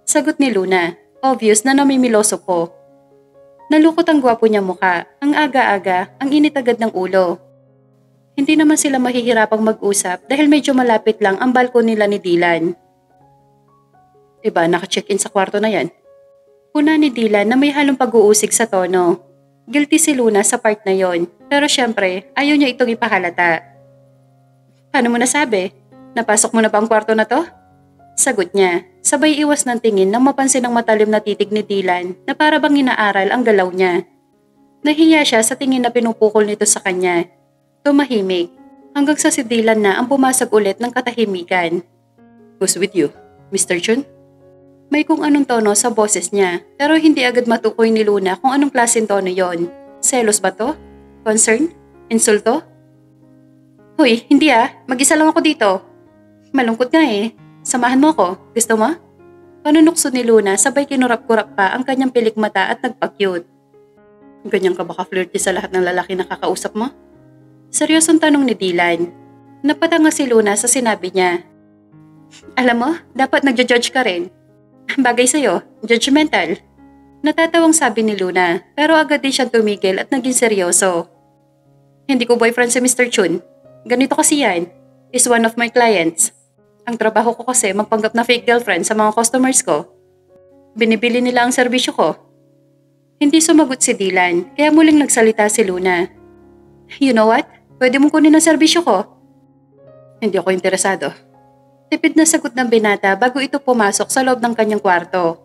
Sagot ni Luna, obvious na namimiloso po. Nalukot ang gwapo niya mukha, ang aga-aga, ang init agad ng ulo. Hindi naman sila mahihirapang mag-usap dahil medyo malapit lang ang balkon nila ni Dylan. Diba naka-check-in sa kwarto na yan? Una ni Dylan na may halong pag-uusig sa tono. Guilty si Luna sa part na yon, pero syempre ayaw niya itong ipahalata. Paano mo nasabi? Napasok mo na ba ang kwarto na to? Sagot niya, sabay iwas ng tingin nang mapansin ang matalim na titig ni Dylan na para bang inaaral ang galaw niya. Nahiya siya sa tingin na pinupukol nito sa kanya. Tumahimik, hanggang sa si Dylan na ang pumasag ulit ng katahimikan. Who's with you, Mr. Chun? May kung anong tono sa boses niya, pero hindi agad matukoy ni Luna kung anong klaseng tono yon. Selos ba to? Concern? Insulto? Hoy, hindi mag-isa lang ako dito. Malungkot nga Samahan mo ako, gusto mo? Panunukso ni Luna sabay kinurap-kurap pa ang kanyang pilik mata at nagpa-cute. Ganyan ka baka flirty sa lahat ng lalaki na kakausap mo? Seryosong tanong ni Dylan. Napatanga si Luna sa sinabi niya. Alam mo, dapat nagja-judge ka rin. Bagay sa'yo, judgmental. Natatawang sabi ni Luna, pero agad din siyang tumigil at naging seryoso. Hindi ko boyfriend si Mr. Chun. Ganito kasi yan. Is one of my clients. Ang trabaho ko kasi magpanggap na fake girlfriend sa mga customers ko. Binibili nila ang serbisyo ko. Hindi sumagot si Dylan, kaya muling nagsalita si Luna. You know what? Pwede mong kunin ang serbisyo ko. Hindi ako interesado. Tipid na sagot ng binata bago ito pumasok sa loob ng kanyang kwarto.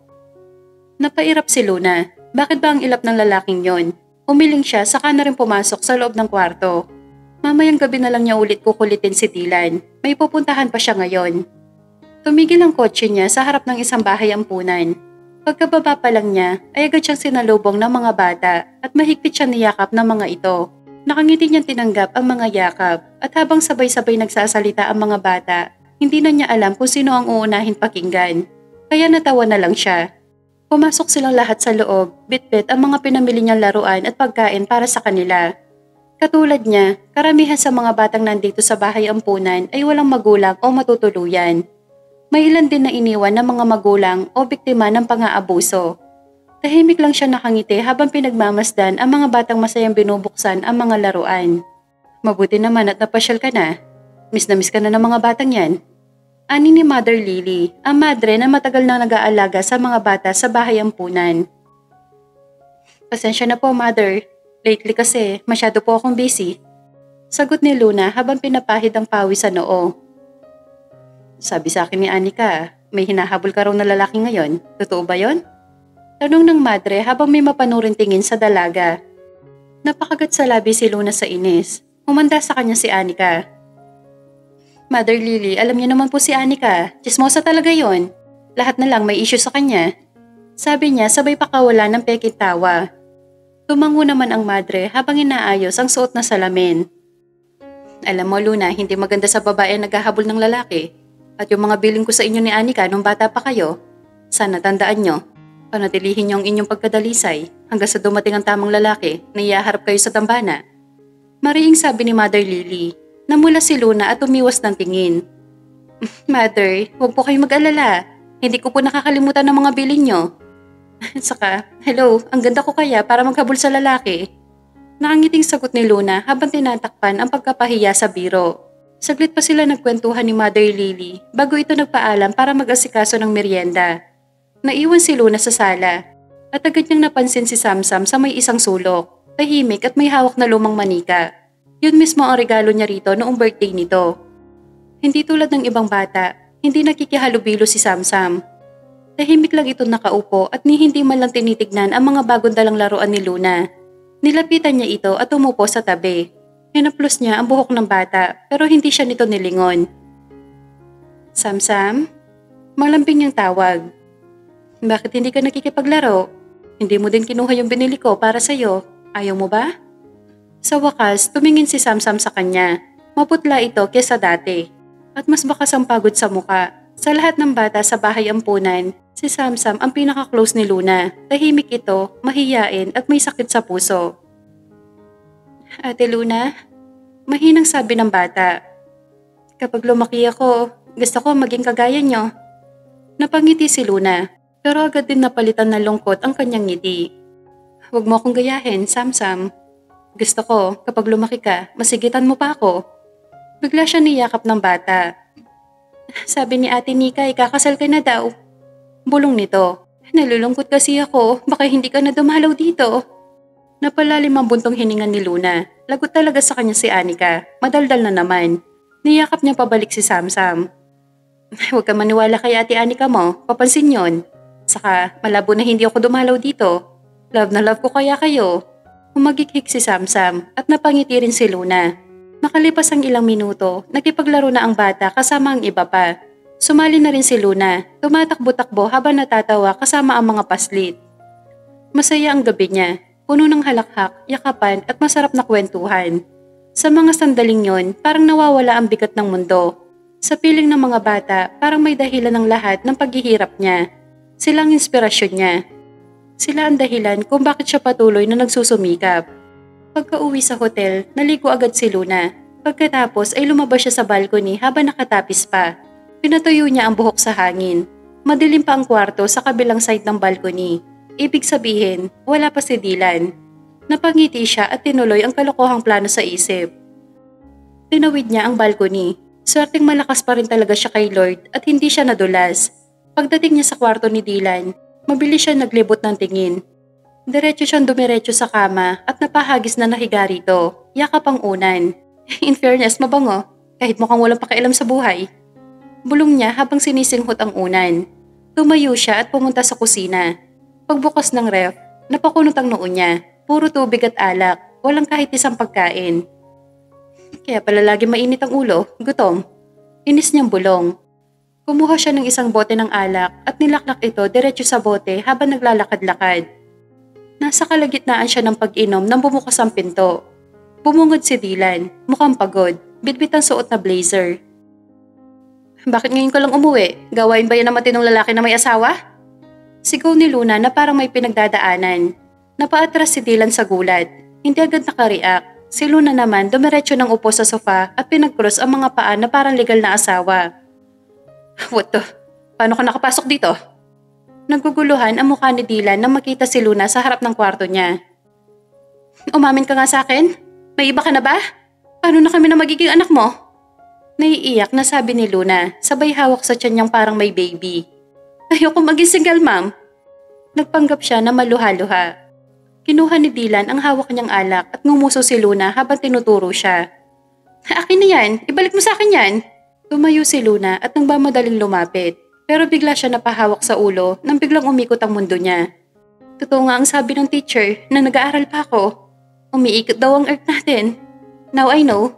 Napairap si Luna. Bakit ba ang ilap ng lalaking yon? Umiling siya saka na rin pumasok sa loob ng kwarto. Mamayang gabi na lang niya ulit kukulitin si Dylan. May pupuntahan pa siya ngayon. Tumigil ang kotse niya sa harap ng isang bahay ampunan. Pagkababa pa lang niya ay agad siyang sinalubong ng mga bata at mahigpit siya niyakap ng mga ito. Nakangiti niyang tinanggap ang mga yakap at habang sabay-sabay nagsasalita ang mga bata, hindi na niya alam kung sino ang uunahin pakinggan. Kaya natawa na lang siya. Pumasok silang lahat sa loob, bit-bit ang mga pinamili niyang laruan at pagkain para sa kanila. Katulad niya, karamihan sa mga batang nandito sa bahay ampunan ay walang magulang o matutuluyan. May ilan din na iniwan ng mga magulang o biktima ng pang-aabuso. Tahimik lang siya nakangiti habang pinagmamasdan ang mga batang masayang binubuksan ang mga laruan. Mabuti naman at napasyal ka na. Miss na miss ka na ng mga batang yan. Ani ni Mother Lily, ang madre na matagal na nag-aalaga sa mga bata sa bahay ampunan. Pasensya na po, Mother. Lately kasi, masyado po akong busy. Sagot ni Luna habang pinapahid ang pawis sa noo. Sabi sa akin ni Anika, may hinahabol ka raw na lalaki ngayon. Totoo ba yon? Tanong ng madre habang may mapanuring tingin sa dalaga. Napakagat sa labi si Luna sa inis. Humanda sa kanya si Anika. Mother Lily, alam niyo naman po si Anika. Chismosa talaga yon. Lahat na lang may issue sa kanya. Sabi niya sabay pakawala ng pekit tawa. Tumango naman ang madre habang inaayos ang suot na salamin. Alam mo Luna, hindi maganda sa babae ang naghahabol ng lalaki. At yung mga billing ko sa inyo ni Anika nung bata pa kayo, sana tandaan nyo. Panatilihin niyo ang inyong pagkadalisay hanggang sa dumating ang tamang lalaki na iyaharap kayo sa dambana. Mariing sabi ni Mother Lily. Namula si Luna at umiwas ng tingin. Mother, huwag po kayong mag-alala. Hindi ko po nakakalimutan ng mga bilin nyo. Saka, hello, ang ganda ko kaya para maghabol sa lalaki. Nakangiting sagot ni Luna habang tinatakpan ang pagkapahiya sa biro. Saglit pa sila nagkwentuhan ni Mother Lily bago ito nagpaalam para mag-asikaso ng merienda. Naiwan si Luna sa sala at agad niyang napansin si Samsam sa may isang sulok, tahimik at may hawak na lumang manika. Yun mismo ang regalo niya rito noong birthday nito. Hindi tulad ng ibang bata, hindi nakikihalubilo si Samsam. Tahimik lang ito nakaupo at hindi man lang tinitignan ang mga bagong dalang laruan ni Luna. Nilapitan niya ito at umupo sa tabi. Hinaplos niya ang buhok ng bata pero hindi siya nito nilingon. Samsam? Malambing niyang tawag. Bakit hindi ka nakikipaglaro? Hindi mo din kinuha yung binili ko para sa'yo. Ayaw mo ba? Sa wakas, tumingin si Samsam sa kanya. Maputla ito kesa dati. At mas bakas ang pagod sa muka. Sa lahat ng bata sa bahay ampunan, si Samsam ang pinaka-close ni Luna. Tahimik ito, mahiyain at may sakit sa puso. Ate Luna, mahinang sabi ng bata. Kapag lumaki ako, gusto ko maging kagaya niyo. Napangiti si Luna, pero agad din napalitan ng lungkot ang kanyang ngiti. Huwag mo akong gayahin, Samsam. Gusto ko, kapag lumaki ka, masigitan mo pa ako. Bigla siya niyakap ng bata. Sabi ni Ate Nika, ikakasal ka na daw. Bulong nito. Nalulungkot kasi ako, baka hindi ka na dumalaw dito. Napalalim ang buntong hininga ni Luna. Lagot talaga sa kanya si Anika. Madaldal na naman. Niyakap niya pabalik si Samsam. Huwag ka maniwala kay Ate Anika mo, papansin yon. Saka malabo na hindi ako dumalaw dito. Love na love ko kaya kayo. Humagighik si Samsam at napangiti rin si Luna. Makalipas ang ilang minuto, nakipaglaro na ang bata kasama ang iba pa. Sumali na rin si Luna, tumatakbo-takbo habang natatawa kasama ang mga paslit. Masaya ang gabi niya, puno ng halakhak, yakapan at masarap na kwentuhan. Sa mga sandaling yon, parang nawawala ang bigat ng mundo. Sa piling ng mga bata, parang may dahilan ng lahat ng paghihirap niya. Sila ang inspirasyon niya. Sila ang dahilan kung bakit siya patuloy na nagsusumikap. Pagka-uwi sa hotel, naligo agad si Luna. Pagkatapos ay lumabas siya sa balcony habang nakatapis pa. Pinatuyo niya ang buhok sa hangin. Madilim pa ang kwarto sa kabilang side ng balcony. Ibig sabihin, wala pa si Dylan. Napangiti siya at tinuloy ang kalokohang plano sa isip. Tinawid niya ang balcony. Swerteng malakas pa rin talaga siya kay Lord at hindi siya nadulas. Pagdating niya sa kwarto ni Dylan, mabilis siya naglibot ng tingin. Diretso siyang dumiretso sa kama at napahagis na nahiga rito. Yakap ang unan. In fairness, mabango. Kahit mukhang walang pakialam sa buhay. Bulong niya habang sinisinghot ang unan. Tumayo siya at pumunta sa kusina. Pagbukas ng ref, napakunot ang noo niya. Puro tubig at alak. Walang kahit isang pagkain. Kaya pala lagi mainit ang ulo. Gutom. Inis niyang bulong. Kumuha siya ng isang bote ng alak at nilaklak ito diretso sa bote habang naglalakad-lakad. Nasa kalagitnaan siya ng pag-inom nang bumukas ang pinto. Bumungod si Dylan, mukhang pagod, bitbit ang suot na blazer. Bakit ngayon ka lang umuwi? Gawain ba yan ng matinong lalaki na may asawa? Sigaw ni Luna na parang may pinagdadaanan. Napaatras si Dylan sa gulat. Hindi agad nakareact. Si Luna naman dumiretso ng upo sa sofa at pinag-cross ang mga paa na parang legal na asawa. What the? Paano ka nakapasok dito? Naguguluhan ang mukha ni Dylan nang makita si Luna sa harap ng kwarto niya. Umamin ka nga sa akin? May iba ka na ba? Paano na kami na magiging anak mo? Naiiyak na sabi ni Luna, sabay hawak sa tiyan niyang parang may baby. Ayoko maging single, ma'am. Nagpanggap siya na maluha-luha. Kinuha ni Dylan ang hawak niyang alak at ngumuso si Luna habang tinuturo siya. Akin na yan, ibalik mo sa akin yan. Tumayo si Luna at nang madaling lumapit. Pero bigla siya napahawak sa ulo nang biglang umikot ang mundo niya. Totoo nga ang sabi ng teacher na nag-aaral pa ako. Umiikot daw ang earth natin. Now I know.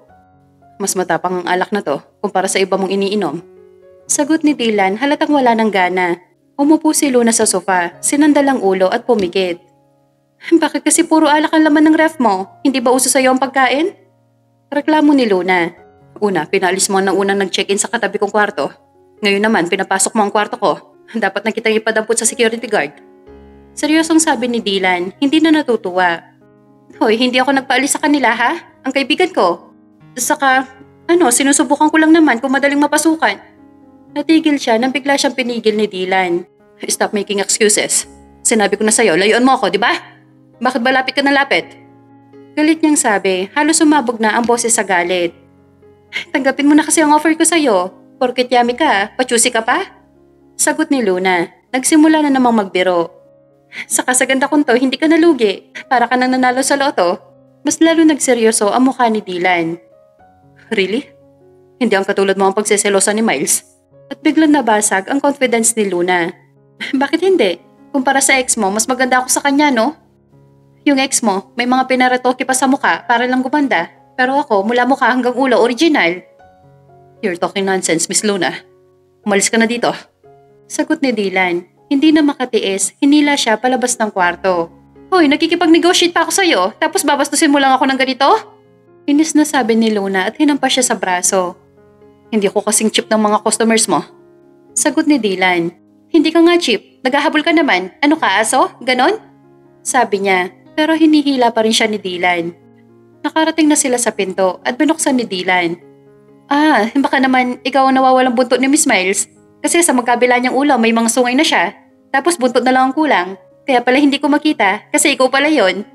Mas matapang ang alak na to kumpara sa iba mong iniinom. Sagot ni Dylan halatang wala ng gana. Umupo si Luna sa sofa, sinandal ang ulo at pumikit. Bakit kasi puro alak ang laman ng ref mo? Hindi ba uso sa'yo ang pagkain? Reklamo ni Luna. Una, pinalis mo nang unang nag-check-in sa katabi kong kwarto. Ngayon naman, pinapasok mo ang kwarto ko. Dapat na kitang ipadampot sa security guard. Seryosong sabi ni Dylan, hindi na natutuwa. Hoy, hindi ako nagpaalis sa kanila ha? Ang kaibigan ko. Saka, sinusubukan ko lang naman kung madaling mapasukan. Natigil siya nang bigla siyang pinigil ni Dylan. Stop making excuses. Sinabi ko na sa'yo, layuan mo ako, di ba? Bakit ba lapit ka na lapit? Galit niyang sabi, halos sumabog na ang boses sa galit. Tanggapin mo na kasi ang offer ko sa'yo. Porket yummy ka, pachusi ka pa? Sagot ni Luna. Nagsimula na namang magbiro. Saka sa ganda kong to, hindi ka nalugi. Para ka nang nanalo sa loto. Mas lalo nagseryoso ang mukha ni Dylan. Really? Hindi ang katulad mo ang pagseselosa ni Miles? At biglang nabasag ang confidence ni Luna. Bakit hindi? Kumpara sa ex mo, mas maganda ako sa kanya, no? Yung ex mo, may mga pinaretoke pa sa mukha para lang gumanda. Pero ako, mula mukha hanggang ulo, original. You're talking nonsense, Miss Luna. Umalis ka na dito. Sagot ni Dylan. Hindi na makatiis, hinila siya palabas ng kwarto. Hoy, nakikipag-negotiate pa ako sa'yo, tapos babastusin mo lang ako ng ganito? Inis na sabi ni Luna at hinampas siya sa braso. Hindi ko kasing cheap ng mga customers mo. Sagot ni Dylan. Hindi ka nga Chip, naghahabol ka naman. Ano ka, aso? Ganon? Sabi niya, pero hinihila pa rin siya ni Dylan. Nakarating na sila sa pinto at binuksan ni Dylan. Baka naman ikaw ang nawawalang buntot ni Miss Miles. Kasi sa magkabila niyang ulo may mga sungay na siya. Tapos buntot na lang ang kulang. Kaya pala hindi ko makita kasi ikaw pala yon.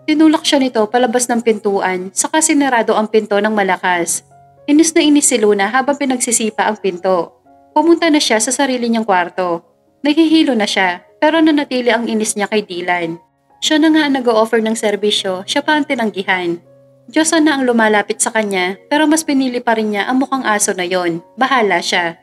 Tinulak siya nito palabas ng pintuan, saka sinarado ang pinto ng malakas. Inis na inis si Luna habang pinagsisipa ang pinto. Pumunta na siya sa sarili niyang kwarto. Nahihilo na siya, pero nanatili ang inis niya kay Dylan. Siya na nga ang nag-o-offer ng serbisyo, siya pa ang tinanggihan. Diyosa na ang lumalapit sa kanya, pero mas pinili pa rin niya ang mukhang aso na yon. Bahala siya.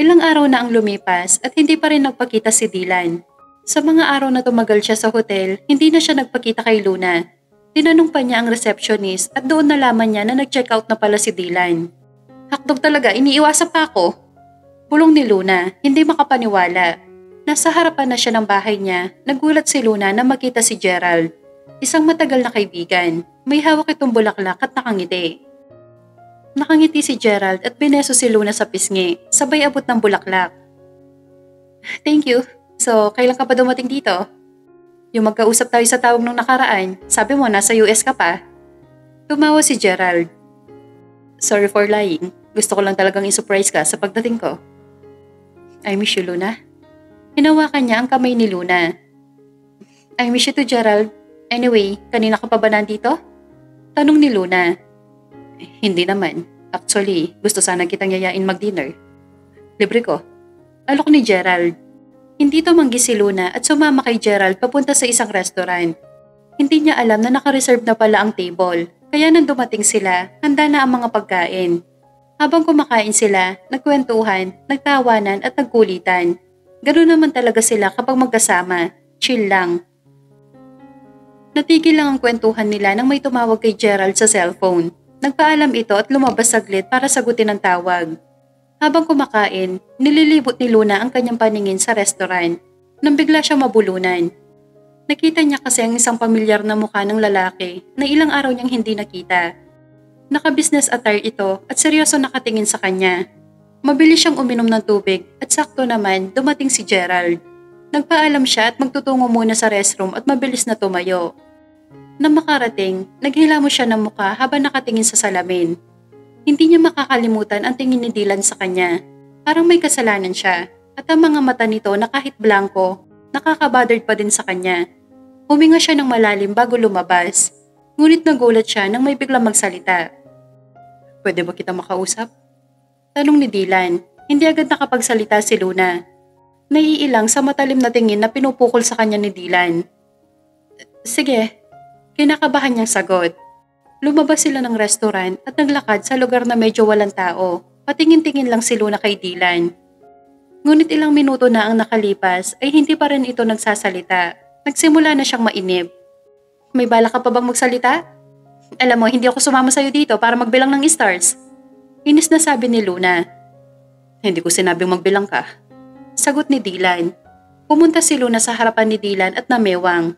Ilang araw na ang lumipas at hindi pa rin nagpakita si Dylan. Sa mga araw na tumagal siya sa hotel, hindi na siya nagpakita kay Luna. Tinanong pa niya ang receptionist at doon nalaman niya na nag-check out na pala si Dylan. Hakdog talaga, iniiwasan pa ako. Bulong ni Luna, hindi makapaniwala. Nasa harapan na siya ng bahay niya, nagulat si Luna na makita si Gerald. Isang matagal na kaibigan, may hawak itong bulaklak at nakangiti. Nakangiti si Gerald at bineso si Luna sa pisngi, sabay abot ng bulaklak. Thank you. So, kailan ka pa dumating dito? Yung magkausap tayo sa tawag nung nakaraan, sabi mo nasa US ka pa. Tumawa si Gerald. Sorry for lying. Gusto ko lang talagang i-surprise ka sa pagdating ko. I miss you, Luna. Hinawakan niya ang kamay ni Luna. I miss you too, Gerald. Anyway, kanina ka pa ba nandito? Tanong ni Luna. Hindi naman. Actually, gusto sana kitang yayain mag-dinner. Libre ko. Alok ni Gerald. Hindi tumanggi si Luna at sumama kay Gerald papunta sa isang restaurant. Hindi niya alam na naka-reserve na pala ang table, kaya nang dumating sila, handa na ang mga pagkain. Habang kumakain sila, nagkwentuhan, nagtawanan at nagkulitan. Ganoon naman talaga sila kapag magkasama, chill lang. Natigil lang ang kwentuhan nila nang may tumawag kay Gerald sa cellphone. Nagpaalam ito at lumabas saglit para sagutin ang tawag. Habang kumakain, nililibot ni Luna ang kanyang paningin sa restaurant nang bigla siya mabulunan. Nakita niya kasi ang isang pamilyar na mukha ng lalaki na ilang araw niyang hindi nakita. Naka-business attire ito at seryoso nakatingin sa kanya. Mabilis siyang uminom ng tubig at sakto naman dumating si Gerald. Nagpaalam siya at magtutungo muna sa restroom at mabilis na tumayo. Nang makarating, naghilamos siya ng mukha habang nakatingin sa salamin. Hindi niya makakalimutan ang tingin ni Dylan sa kanya. Parang may kasalanan siya at ang mga mata nito na kahit blanco, nakakabothered pa din sa kanya. Huminga siya ng malalim bago lumabas. Ngunit nagulat siya nang may biglang magsalita. Pwede ba kita makausap? Tanong ni Dylan. Hindi agad nakapagsalita si Luna. Naiilang sa matalim na tingin na pinupukol sa kanya ni Dylan. Sige. Kinakabahan niyang sagot. Lumabas sila ng restaurant at naglakad sa lugar na medyo walang tao. Patingin-tingin lang si Luna kay Dylan. Ngunit ilang minuto na ang nakalipas ay hindi pa rin ito nagsasalita. Nagsimula na siyang mainib. May bala ka pa bang magsalita? Alam mo, hindi ako sumama sa'yo dito para magbilang ng stars. Inis na sabi ni Luna. Hindi ko sinabing magbilang ka. Sagot ni Dylan. Pumunta si Luna sa harapan ni Dylan at namewang.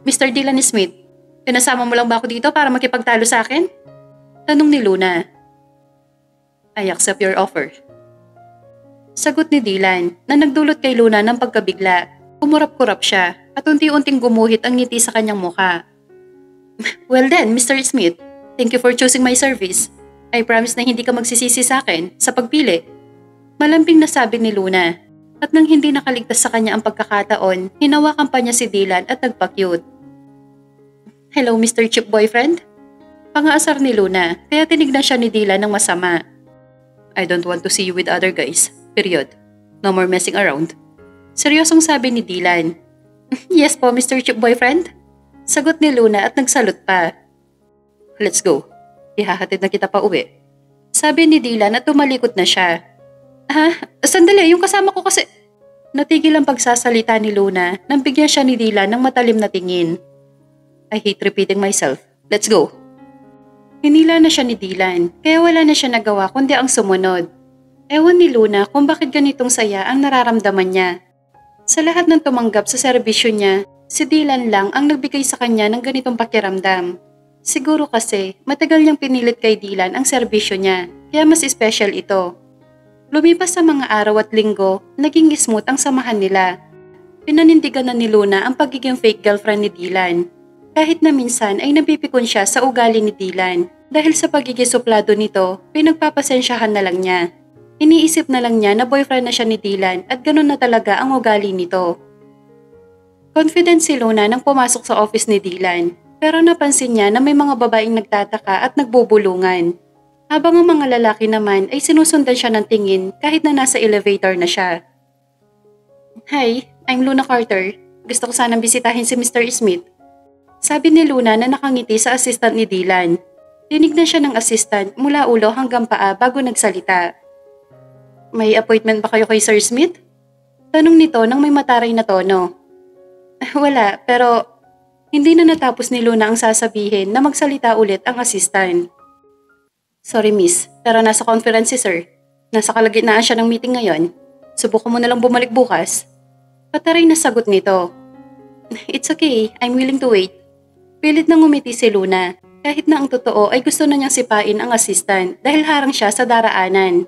Mr. Dylan Smith, pinasama mo lang ba ako dito para makipagtalo sa akin? Tanong ni Luna. I accept your offer. Sagot ni Dylan na nagdulot kay Luna ng pagkabigla. Umurap-kurap siya at unti-unting gumuhit ang ngiti sa kanyang muka. Well then, Mr. Smith, thank you for choosing my service. I promise na hindi ka magsisisi sa akin sa pagpili. Malamping nasabi ni Luna at nang hindi nakaligtas sa kanya ang pagkakataon, hinawakan pa niya si Dylan at nagpa-cute. Hello, Mr. Chip Boyfriend? Pangaasar ni Luna, kaya tinignan siya ni Dylan ng masama. I don't want to see you with other guys. Period. No more messing around. Seryosong sabi ni Dylan. Yes po, Mr. Chip Boyfriend? Sagot ni Luna at nagsalot pa. Let's go. Ihahatid na kita pa uwi. Sabi ni Dylan at tumalikot na siya. Sandali, yung kasama ko kasi... Natigil ang pagsasalita ni Luna nang bigyan siya ni Dylan ng matalim na tingin. I hate repeating myself. Let's go. Hinila na siya ni Dylan, kaya wala na siya nagawa kundi ang sumunod. Ewan ni Luna kung bakit ganitong saya ang nararamdaman niya. Sa lahat ng tumanggap sa serbisyo niya, si Dylan lang ang nagbigay sa kanya ng ganitong pakiramdam. Siguro kasi matagal niyang pinilit kay Dylan ang serbisyo niya, kaya mas special ito. Lumipas sa mga araw at linggo, naging smooth ang samahan nila. Pinanindigan na ni Luna ang pagiging fake girlfriend ni Dylan. Kahit na minsan ay napipikon siya sa ugali ni Dylan. Dahil sa pagiging suplado nito, pinagpapasensyahan na lang niya. Iniisip na lang niya na boyfriend na siya ni Dylan at ganun na talaga ang ugali nito. Confident si Luna nang pumasok sa office ni Dylan. Pero napansin niya na may mga babaeng nagtataka at nagbubulungan. Habang ang mga lalaki naman ay sinusundan siya ng tingin kahit na nasa elevator na siya. Hi, I'm Luna Carter. Gusto ko sanang bisitahin si Mr. Smith. Sabi ni Luna na nakangiti sa assistant ni Dylan. Tinignan siya ng assistant mula ulo hanggang paa bago nagsalita. May appointment ba kayo kay Sir Smith? Tanong nito nang may mataray na tono. Wala, pero hindi na natapos ni Luna ang sasabihin na magsalita ulit ang assistant. Sorry miss, pero nasa conference si sir. Nasa kalagitnaan siya ng meeting ngayon. Subukan mo na lang bumalik bukas. Pataray na sagot nito. It's okay, I'm willing to wait. Pilit na ngumiti si Luna. Kahit na ang totoo ay gusto na niyang sipain ang assistant dahil harang siya sa daraanan.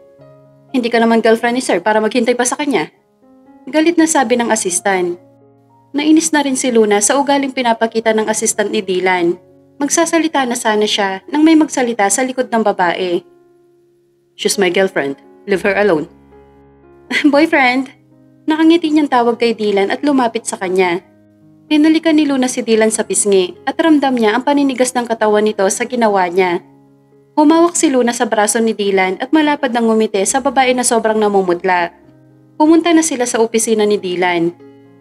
Hindi ka naman girlfriend ni sir para maghintay pa sa kanya. Galit na sabi ng assistant. Nainis na rin si Luna sa ugaling pinapakita ng assistant ni Dylan. Magsasalita na sana siya nang may magsalita sa likod ng babae. She's my girlfriend. Leave her alone. Boyfriend? Nakangiti niyang tawag kay Dylan at lumapit sa kanya. Hinalikan ni Luna si Dylan sa pisngi at ramdam niya ang paninigas ng katawan nito sa ginawa niya. Humawak si Luna sa braso ni Dylan at malapad nang ngumiti sa babae na sobrang namumudla. Pumunta na sila sa opisina ni Dylan.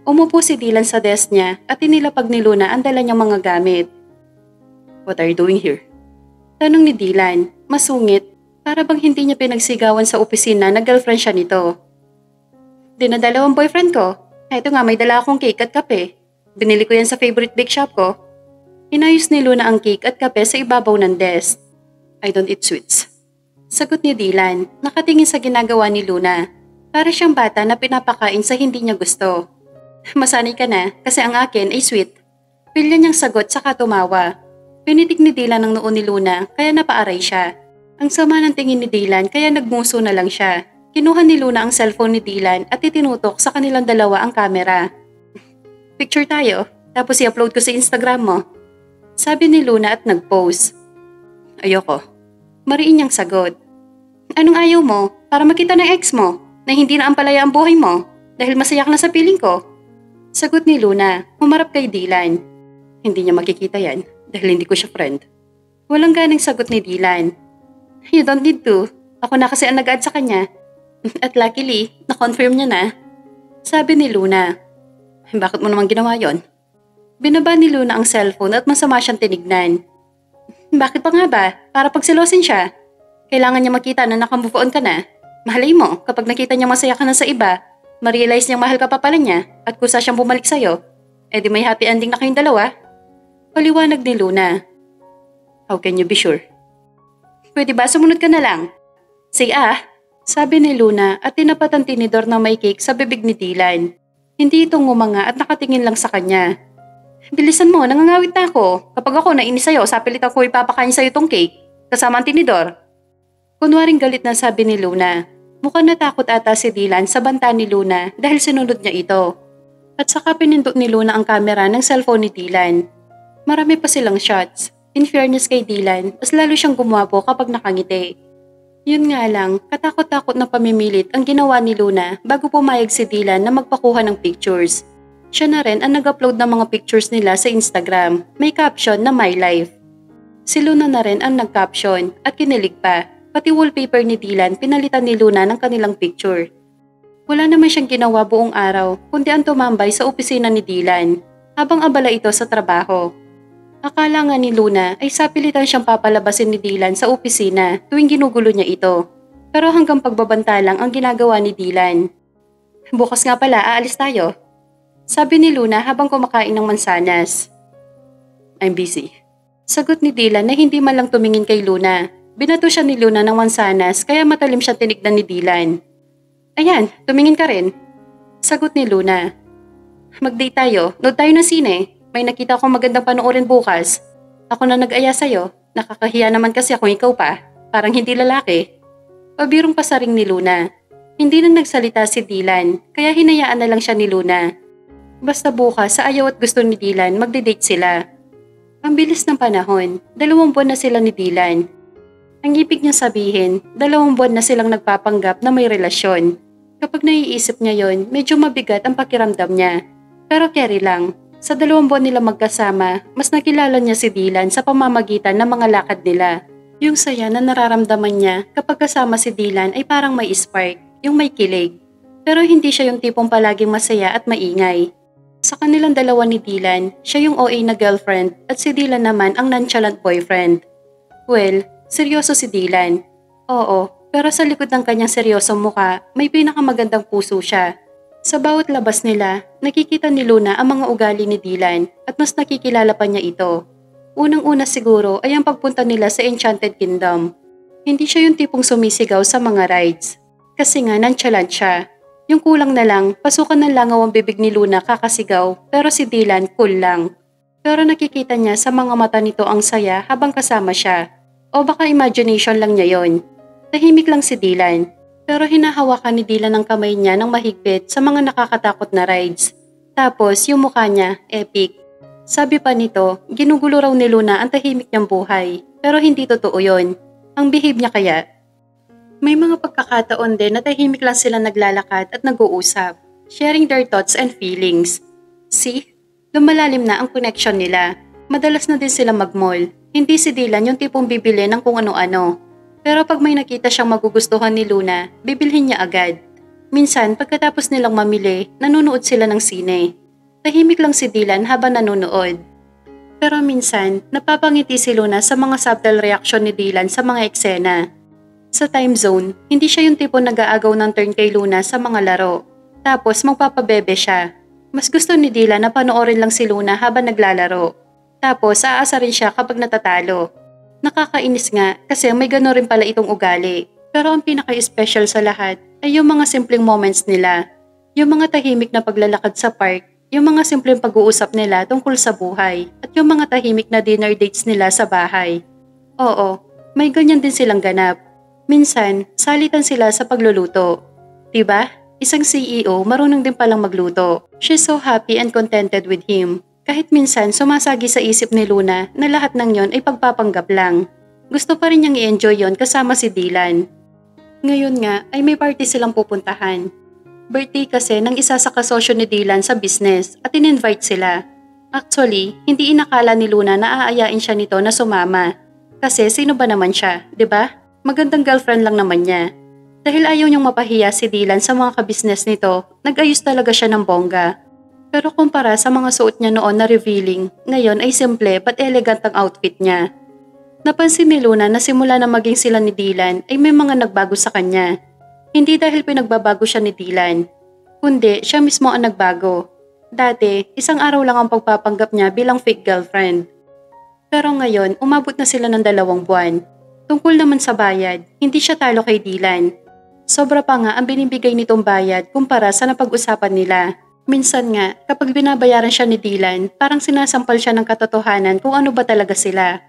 Umupo si Dylan sa desk niya at inilapag ni Luna ang dala niyang mga gamit. What are you doing here? Tanong ni Dylan, masungit, para bang hindi niya pinagsigawan sa opisina na girlfriend siya nito. Dinadalawang boyfriend ko. Eto nga may dala akong cake at kape. Binili ko yan sa favorite bake shop ko. Inayos ni Luna ang cake at kape sa ibabaw ng desk. I don't eat sweets. Sagot ni Dylan, nakatingin sa ginagawa ni Luna. Para siyang bata na pinapakain sa hindi niya gusto. Masanay ka na kasi ang akin ay sweet. Pilya niyang sagot saka tumawa. Pinitik ni Dylan ang noo ni Luna kaya napaaray siya. Ang sama ng tingin ni Dylan kaya nagmuso na lang siya. Kinuha ni Luna ang cellphone ni Dylan at itinutok sa kanilang dalawa ang camera. Picture tayo, tapos i-upload ko sa Instagram mo. Sabi ni Luna at nag-pose. Ayoko. Mariin niyang sagot. Anong ayaw mo? Para makita ng ex mo na hindi na ampalaya ang buhay mo dahil masaya ka na sa piling ko. Sagot ni Luna, humarap kay Dylan. Hindi niya makikita yan dahil hindi ko siya friend. Walang ganang sagot ni Dylan. You don't need to. Ako na kasi ang nag-add sa kanya. At luckily, na-confirm niya na. Sabi ni Luna. Bakit mo naman ginawa yon? Binaba ni Luna ang cellphone at masama siyang tinignan. Bakit pa nga ba? Para pagsilosin siya. Kailangan niya makita na nakamove on ka na. Mahalay mo, kapag nakita niya masaya ka na sa iba, ma-realize niyang mahal ka pa pala niya at kusa siyang bumalik sa'yo, di may happy ending na kayong dalawa. Paliwanag ni Luna. How can you be sure? Pwede ba sumunod ka na lang? Say sabi ni Luna at tinapat ang tinidor na may cake sa bibig ni Dylan. Hindi ito ngumanga at nakatingin lang sa kanya. Bilisan mo, nangangawit na ako. Kapag ako nainis sa'yo, sapilit ako ipapakain sa'yo tong cake, kasama ang tinidor. Kunwaring galit na sabi ni Luna. Mukhang natakot ata si Dylan sa banta ni Luna dahil sinunod niya ito. At saka pinindot ni Luna ang camera ng cellphone ni Dylan. Marami pa silang shots. In fairness kay Dylan, mas lalo siyang gumwapo kapag nakangiti. Yun nga lang, katakot-takot na pamimilit ang ginawa ni Luna bago pumayag si Dylan na magpakuha ng pictures. Siya na rin ang nag-upload ng mga pictures nila sa Instagram. May caption na My Life. Si Luna na rin ang nag-caption at kinilig pa. Pati wallpaper ni Dylan pinalitan ni Luna ng kanilang picture. Wala naman siyang ginawa buong araw kundi ang tumambay sa opisina ni Dylan habang abala ito sa trabaho. Akala nga ni Luna ay sapilitan siyang papalabasin ni Dylan sa opisina tuwing ginugulo niya ito. Pero hanggang pagbabanta lang ang ginagawa ni Dylan. Bukas nga pala aalis tayo. Sabi ni Luna habang kumakain ng mansanas. I'm busy. Sagot ni Dylan na hindi man lang tumingin kay Luna. Binato siya ni Luna ng mansanas kaya matalim siya tinignan ni Dylan. Ayan, tumingin ka rin. Sagot ni Luna. Mag-date tayo, nood tayo ng sine. May nakita akong magandang panoorin bukas. Ako na nag-aya sa'yo. Nakakahiya naman kasi akong ikaw pa. Parang hindi lalaki. Pabirong pasaring ni Luna. Hindi na nagsalita si Dylan, kaya hinayaan na lang siya ni Luna. Basta bukas sa ayaw at gusto ni Dylan magde-date sila. Ang bilis ng panahon, 2 buwan na sila ni Dylan. Ang ibig niya sabihin, 2 buwan na silang nagpapanggap na may relasyon. Kapag naiisip niya yon, medyo mabigat ang pakiramdam niya. Pero carry lang, sa 2 buwan nila magkasama, mas nakilala niya si Dylan sa pamamagitan ng mga lakad nila. Yung saya na nararamdaman niya kapag kasama si Dylan ay parang may spark, yung may kilig. Pero hindi siya yung tipong palaging masaya at maingay. Sa kanilang dalawa ni Dylan, siya yung OA na girlfriend at si Dylan naman ang nonchalant boyfriend. Well, seryoso si Dylan. Oo, pero sa likod ng kanyang seryosong muka, may pinakamagandang puso siya. Sa bawat labas nila, nakikita ni Luna ang mga ugali ni Dylan at mas nakikilala pa niya ito. Unang-una siguro ay ang pagpunta nila sa Enchanted Kingdom. Hindi siya yung tipong sumisigaw sa mga rides. Kasi nga nonchalant siya. Yung kulang na lang, pasukan ng langaw ang bibig ni Luna kakasigaw pero si Dylan cool lang. Pero nakikita niya sa mga mata nito ang saya habang kasama siya. O baka imagination lang niya yon. Tahimik lang si Dylan. Pero hinahawakan ni Dylan ang kamay niya ng mahigpit sa mga nakakatakot na rides. Tapos yung mukha niya, epic. Sabi pa nito, ginugulo raw ni Luna ang tahimik niyang buhay. Pero hindi totoo yon. Ang behave niya kaya. May mga pagkakataon din na tahimik lang sila naglalakad at nag-uusap, sharing their thoughts and feelings. See? Lumalalim na ang connection nila. Madalas na din sila mag-mall. Hindi si Dylan yung tipong bibili ng kung ano-ano. Pero pag may nakita siyang magugustuhan ni Luna, bibilhin niya agad. Minsan, pagkatapos nilang mamili, nanonood sila ng sine. Tahimik lang si Dylan habang nanonood. Pero minsan, napapangiti si Luna sa mga subtle reaction ni Dylan sa mga eksena. Sa time zone, hindi siya yung tipo nag-aagaw ng turn kay Luna sa mga laro. Tapos magpapabebe siya. Mas gusto ni Dylan na panoorin lang si Luna habang naglalaro. Tapos aasa rin siya kapag natatalo. Nakakainis nga kasi may gano'n rin pala itong ugali. Pero ang pinaka-special sa lahat ay yung mga simpleng moments nila. Yung mga tahimik na paglalakad sa park, yung mga simpleng pag-uusap nila tungkol sa buhay, at yung mga tahimik na dinner dates nila sa bahay. Oo, may ganyan din silang ganap. Minsan, salitan sila sa pagluluto. Diba? Isang CEO marunong din palang magluto. She's so happy and contented with him. Kahit minsan sumasagi sa isip ni Luna na lahat ng yon ay pagpapanggap lang. Gusto pa rin niyang i-enjoy yon kasama si Dylan. Ngayon nga ay may party silang pupuntahan. Birthday kasi ng isa sa kasosyo ni Dylan sa business at in-invite sila. Actually, hindi inakala ni Luna na aayain siya nito na sumama. Kasi sino ba naman siya, 'di ba? Magandang girlfriend lang naman niya. Dahil ayaw niyang mapahiya si Dylan sa mga kabisnes nito, nag-ayos talaga siya ng bongga. Pero kumpara sa mga suot niya noon na revealing, ngayon ay simple but elegant ang outfit niya. Napansin ni Luna na simula na maging sila ni Dylan ay may mga nagbago sa kanya. Hindi dahil pinagbabago siya ni Dylan, kundi siya mismo ang nagbago. Dati, isang araw lang ang pagpapanggap niya bilang fake girlfriend. Pero ngayon, umabot na sila ng 2 buwan. Tungkol naman sa bayad, hindi siya talo kay Dylan. Sobra pa nga ang binibigay nitong bayad kumpara sa napag-usapan nila. Minsan nga, kapag binabayaran siya ni Dylan, parang sinasampal siya ng katotohanan kung ano ba talaga sila.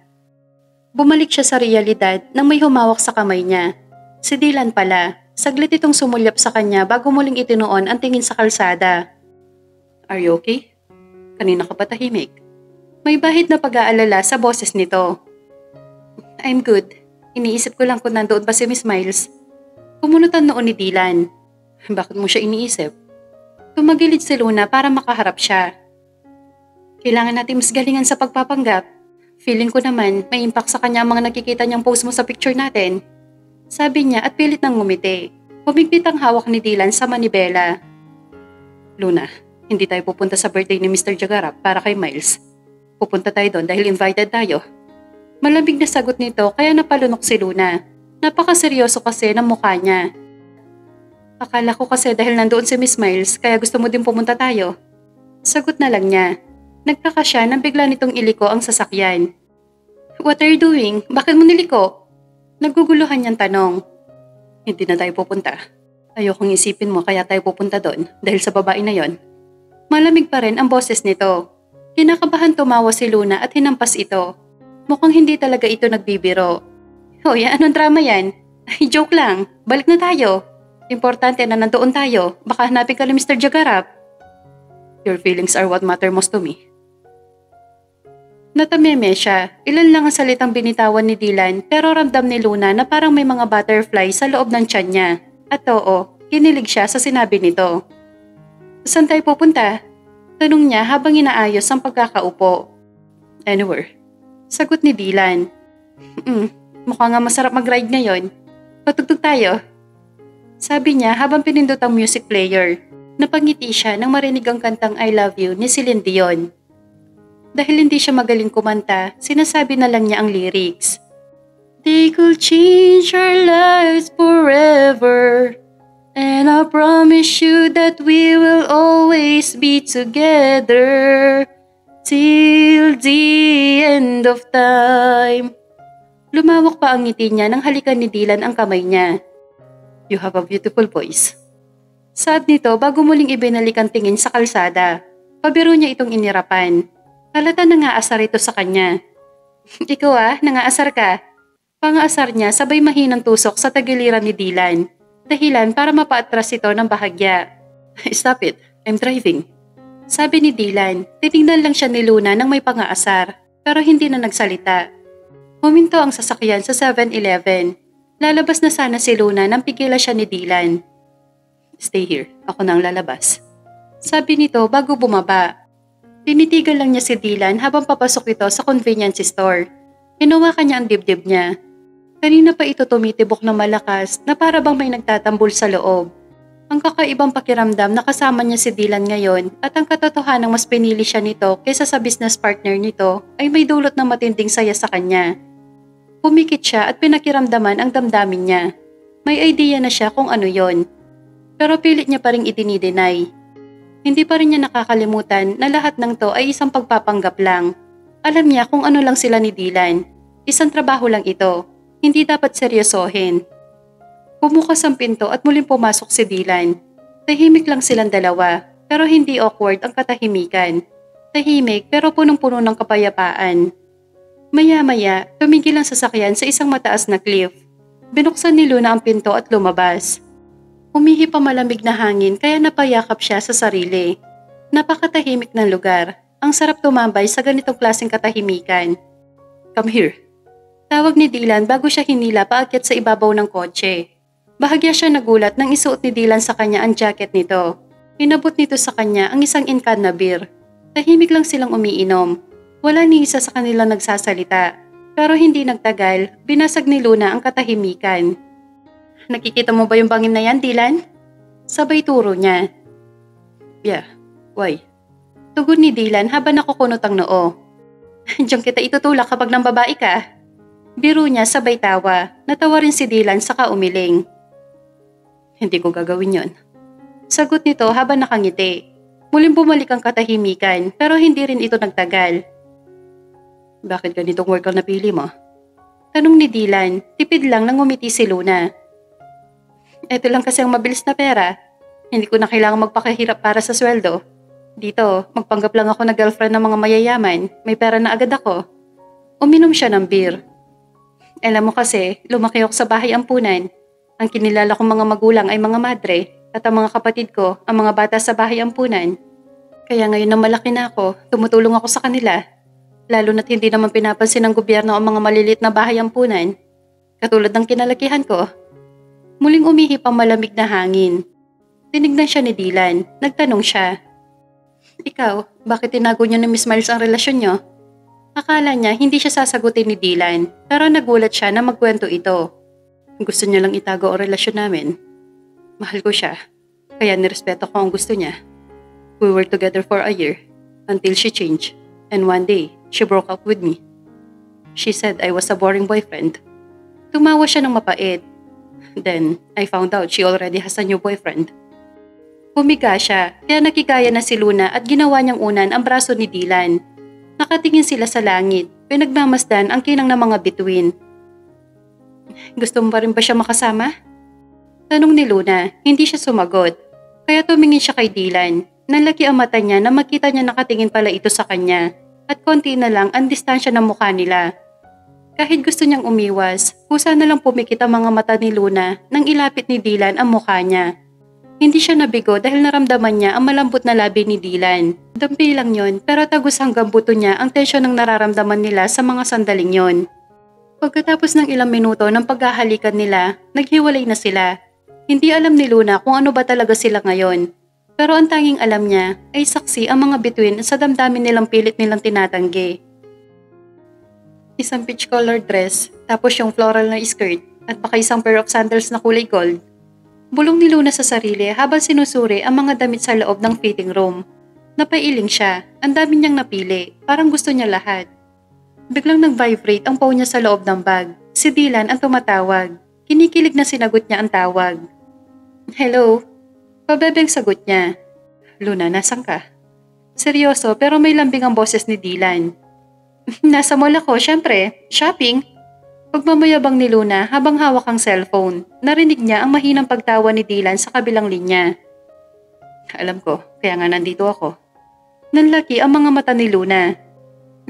Bumalik siya sa realidad nang may humawak sa kamay niya. Si Dylan pala, saglit itong sumulyap sa kanya bago muling itinuon ang tingin sa kalsada. Are you okay? Kanina ka pa tahimik. May bahid na pag-aalala sa boses nito. I'm good. Iniisip ko lang kung nandoon pa si Miss Miles. Kumunutan noon ni Dylan. Bakit mo siya iniisip? Tumagilid si Luna para makaharap siya. Kailangan natin mas galingan sa pagpapanggap. Feeling ko naman may impact sa kanya ang mga nakikita niyang post mo sa picture natin. Sabi niya at pilit nang ngumiti. Humigpit ang hawak ni Dylan sa manibela. Luna, hindi tayo pupunta sa birthday ni Mr. Jagarap para kay Miles. Pupunta tayo doon dahil invited tayo. Malamig na sagot nito kaya napalunok si Luna. Napakaseryoso kasi ng mukha niya. Akala ko kasi dahil nandoon si Miss Miles kaya gusto mo din pumunta tayo. Sagot na lang niya. Nagtaka siya nang bigla nitong iliko ang sasakyan. What are you doing? Bakit mo niliko? Naguguluhan niyang tanong. Hindi na tayo pupunta. Ayokong isipin mo kaya tayo pupunta doon dahil sa babae na yon. Malamig pa rin ang boses nito. Kinakabahan tumawa si Luna at hinampas ito. Mukhang hindi talaga ito nagbibiro. Hoy, anong drama yan? Ay, joke lang. Balik na tayo. Importante na nandoon tayo. Baka hanapin ka ni Mr. Jagarap. Your feelings are what matter most to me. Natameme siya. Ilan lang ang salitang binitawan ni Dylan pero ramdam ni Luna na parang may mga butterfly sa loob ng tiyan niya. At oo, kinilig siya sa sinabi nito. Saan tayo pupunta? Tanong niya habang inaayos ang pagkakaupo. Anywhere. Sagot ni Dylan. Mukha nga masarap mag-ride ngayon. Patugtog tayo. Sabi niya habang pinindot ang music player. Napangiti siya nang marinig ang kantang I Love You ni Celine Dion. Dahil hindi siya magaling kumanta, sinasabi na lang niya ang lyrics. They could change our lives forever. And I promise you that we will always be together. Till the end of time. Lumawak pa ang ngiti niya nang halikan ni Dylan ang kamay niya. You have a beautiful voice. Sad nito bago muling ibinalik ang tingin sa kalsada. Pabiro niya itong inirapan. Halata nangaasar ito sa kanya. Ikaw nangaasar ka. Pangaasar niya sabay mahinang tusok sa tagiliran ni Dylan. Dahilan para mapaatras ito ng bahagya. Stop it, I'm driving. Sabi ni Dylan, titingnan lang siya ni Luna nang may pangaasar, pero hindi na nagsalita. Huminto ang sasakyan sa 7-Eleven. Lalabas na sana si Luna nang pigila siya ni Dylan. Stay here, ako na ang lalabas. Sabi nito bago bumaba. Tinitigan lang niya si Dylan habang papasok ito sa convenience store. Hinawakan niya ang dibdib niya. Kanina pa ito tumitibok na malakas na para bang may nagtatambol sa loob. Ang kakaibang pakiramdam na kasama niya si Dylan ngayon at ang katotohanang mas pinili siya nito kaysa sa business partner nito ay may dulot ng matinding saya sa kanya. Pumikit siya at pinakiramdaman ang damdamin niya. May idea na siya kung ano yon. Pero pilit niya pa ring idini-deny. Hindi pa rin niya nakakalimutan na lahat ng to ay isang pagpapanggap lang. Alam niya kung ano lang sila ni Dylan. Isang trabaho lang ito. Hindi dapat seryosohin. Bumukas ang pinto at muling pumasok si Dylan. Tahimik lang silang dalawa, pero hindi awkward ang katahimikan. Tahimik pero punong-puno ng kapayapaan. Maya-maya, tumigil ang sasakyan sa isang mataas na cliff. Binuksan ni Luna ang pinto at lumabas. Humihip ang malamig na hangin kaya napayakap siya sa sarili. Napakatahimik ng lugar. Ang sarap tumambay sa ganitong klaseng katahimikan. Come here. Tawag ni Dylan bago siya hinila paakyat sa ibabaw ng kotse. Bahagya siya nagulat nang isuot ni Dylan sa kanya ang jacket nito. Inabot nito sa kanya ang isang in-can na beer. Tahimik lang silang umiinom. Wala ni isa sa kanila nagsasalita. Pero hindi nagtagal, binasag ni Luna ang katahimikan. Nakikita mo ba yung bangin na yan, Dylan? Sabay turo niya. Yeah, why? Tugon ni Dylan habang nakukunot ang noo. Diyan kita itutulak kapag nang babae ka. Biro niya sabay tawa. Natawa rin si Dylan saka umiling. Hindi ko gagawin yon. Sagot nito habang nakangiti. Muling bumalik ang katahimikan pero hindi rin ito nagtagal. Bakit ganitong work ang napili mo? Tanong ni Dylan. Tipid lang nang ngumiti si Luna. Ito lang kasi ang mabilis na pera. Hindi ko na kailangang magpakahirap para sa sweldo. Dito, magpanggap lang ako na girlfriend ng mga mayayaman. May pera na agad ako. Uminom siya ng beer. Alam mo kasi, lumaki ako sa bahay ampunan. Ang kinilala kong mga magulang ay mga madre at ang mga kapatid ko ang mga bata sa bahay ampunan. Kaya ngayon na malaki na ako, tumutulong ako sa kanila. Lalo na't hindi naman pinapansin ng gobyerno ang mga malilit na bahay ampunan. Katulad ng kinalakihan ko. Muling umihip ang malamig na hangin. Tinignan siya ni Dylan. Nagtanong siya. Ikaw, bakit tinago niyo ni Miss Miles ang relasyon niyo? Akala niya hindi siya sasagutin ni Dylan, pero nagulat siya na magkwento ito. Gusto niya lang itago ang relasyon namin. Mahal ko siya, kaya nirespeto ko ang gusto niya. We were together for a year, until she changed, and one day, she broke up with me. She said I was a boring boyfriend. Tumawa siya ng mapait. Then, I found out she already has a new boyfriend. Humiga siya, kaya nakikaya na si Luna at ginawa niyang unan ang braso ni Dylan. Nakatingin sila sa langit, pinagmamasdan ang kinang ng mga bituin. Gusto mo pa rin ba siya makasama? Tanong ni Luna, hindi siya sumagot. Kaya tumingin siya kay Dylan. Nalaki ang mata niya na makita niya nakatingin pala ito sa kanya. At konti na lang ang distansya ng mukha nila. Kahit gusto niyang umiwas, kusa na lang pumikit ang mga mata ni Luna nang ilapit ni Dylan ang mukha niya. Hindi siya nabigo dahil naramdaman niya ang malambot na labi ni Dylan. Dampi lang yon pero tagos hanggang buto niya ang tensyon ng nararamdaman nila sa mga sandaling yon. Pagkatapos ng ilang minuto ng paghahalikan nila, naghiwalay na sila. Hindi alam ni Luna kung ano ba talaga sila ngayon. Pero ang tanging alam niya ay saksi ang mga bituin sa damdamin nilang pilit nilang tinatanggi. Isang peach colored dress, tapos yung floral na skirt, at baka isang pair of sandals na kulay gold. Bulong ni Luna sa sarili habang sinusuri ang mga damit sa loob ng fitting room. Napailing siya, ang dami niyang napili, parang gusto niya lahat. Biglang nag-vibrate ang phone niya sa loob ng bag. Si Dylan ang tumatawag. Kinikilig na sinagot niya ang tawag. Hello? Pabebeng sagot niya. Luna, nasan ka? Seryoso pero may lambing ang boses ni Dylan. Nasa mall ako, syempre. Shopping. Pagmamayabang ni Luna habang hawak ang cellphone, narinig niya ang mahinang pagtawa ni Dylan sa kabilang linya. Alam ko, kaya nga nandito ako. Nanlaki ang mga mata ni Luna.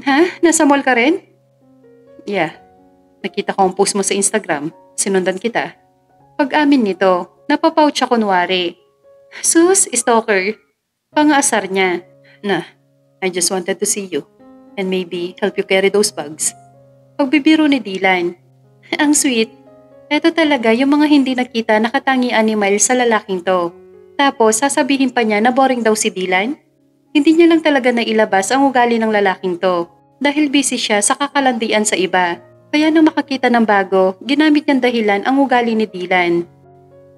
Ha? Nasa mall ka rin? Yeah. Nakita ko ang post mo sa Instagram. Sinundan kita. Pag-amin nito, napapouch siya kunwari. Sus, stalker. Pangaasar niya. I just wanted to see you. And maybe help you carry those bags. Pagbibiro ni Dylan. Ang sweet. Eto talaga yung mga hindi nakita nakatangian ni Miles sa lalaking to. Tapos sasabihin pa niya na boring daw si Dylan? Hindi niya lang talaga nailabas ang ugali ng lalaking to. Dahil busy siya sa kakalandian sa iba. Kaya nang makakita ng bago, ginamit niyang dahilan ang ugali ni Dylan.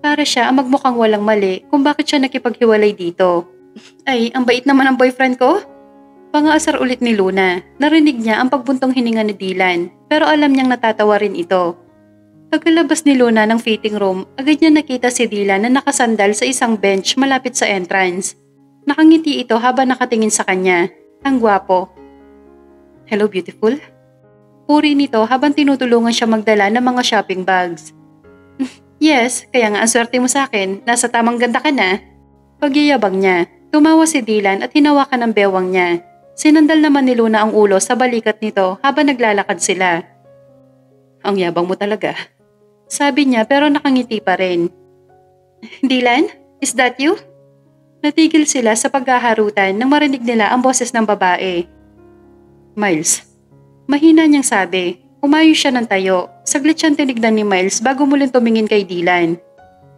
Para siya ang magmukhang walang mali kung bakit siya nakipaghiwalay dito. Ay, ang bait naman ng boyfriend ko? Pangaasar ulit ni Luna. Narinig niya ang pagbuntong hininga ni Dylan, pero alam niyang natatawa rin ito. Pagkalabas ni Luna ng fitting room, agad niya nakita si Dylan na nakasandal sa isang bench malapit sa entrance. Nakangiti ito habang nakatingin sa kanya. Ang gwapo. Hello, beautiful? Puri nito habang tinutulungan siya magdala ng mga shopping bags. Yes, kaya nga ang swerte mo sa akin, nasa tamang ganda ka na. Pagyayabang niya, tumawa si Dylan at hinawakan ang bewang niya. Sinandal naman ni Luna ang ulo sa balikat nito habang naglalakad sila. Ang yabang mo talaga. Sabi niya pero nakangiti pa rin. Dylan, is that you? Natigil sila sa paghaharutan nang marinig nila ang boses ng babae. Miles. Mahina niyang sabi. Umayo siya ng tayo. Saglit siyang tinignan ni Miles bago muling tumingin kay Dylan.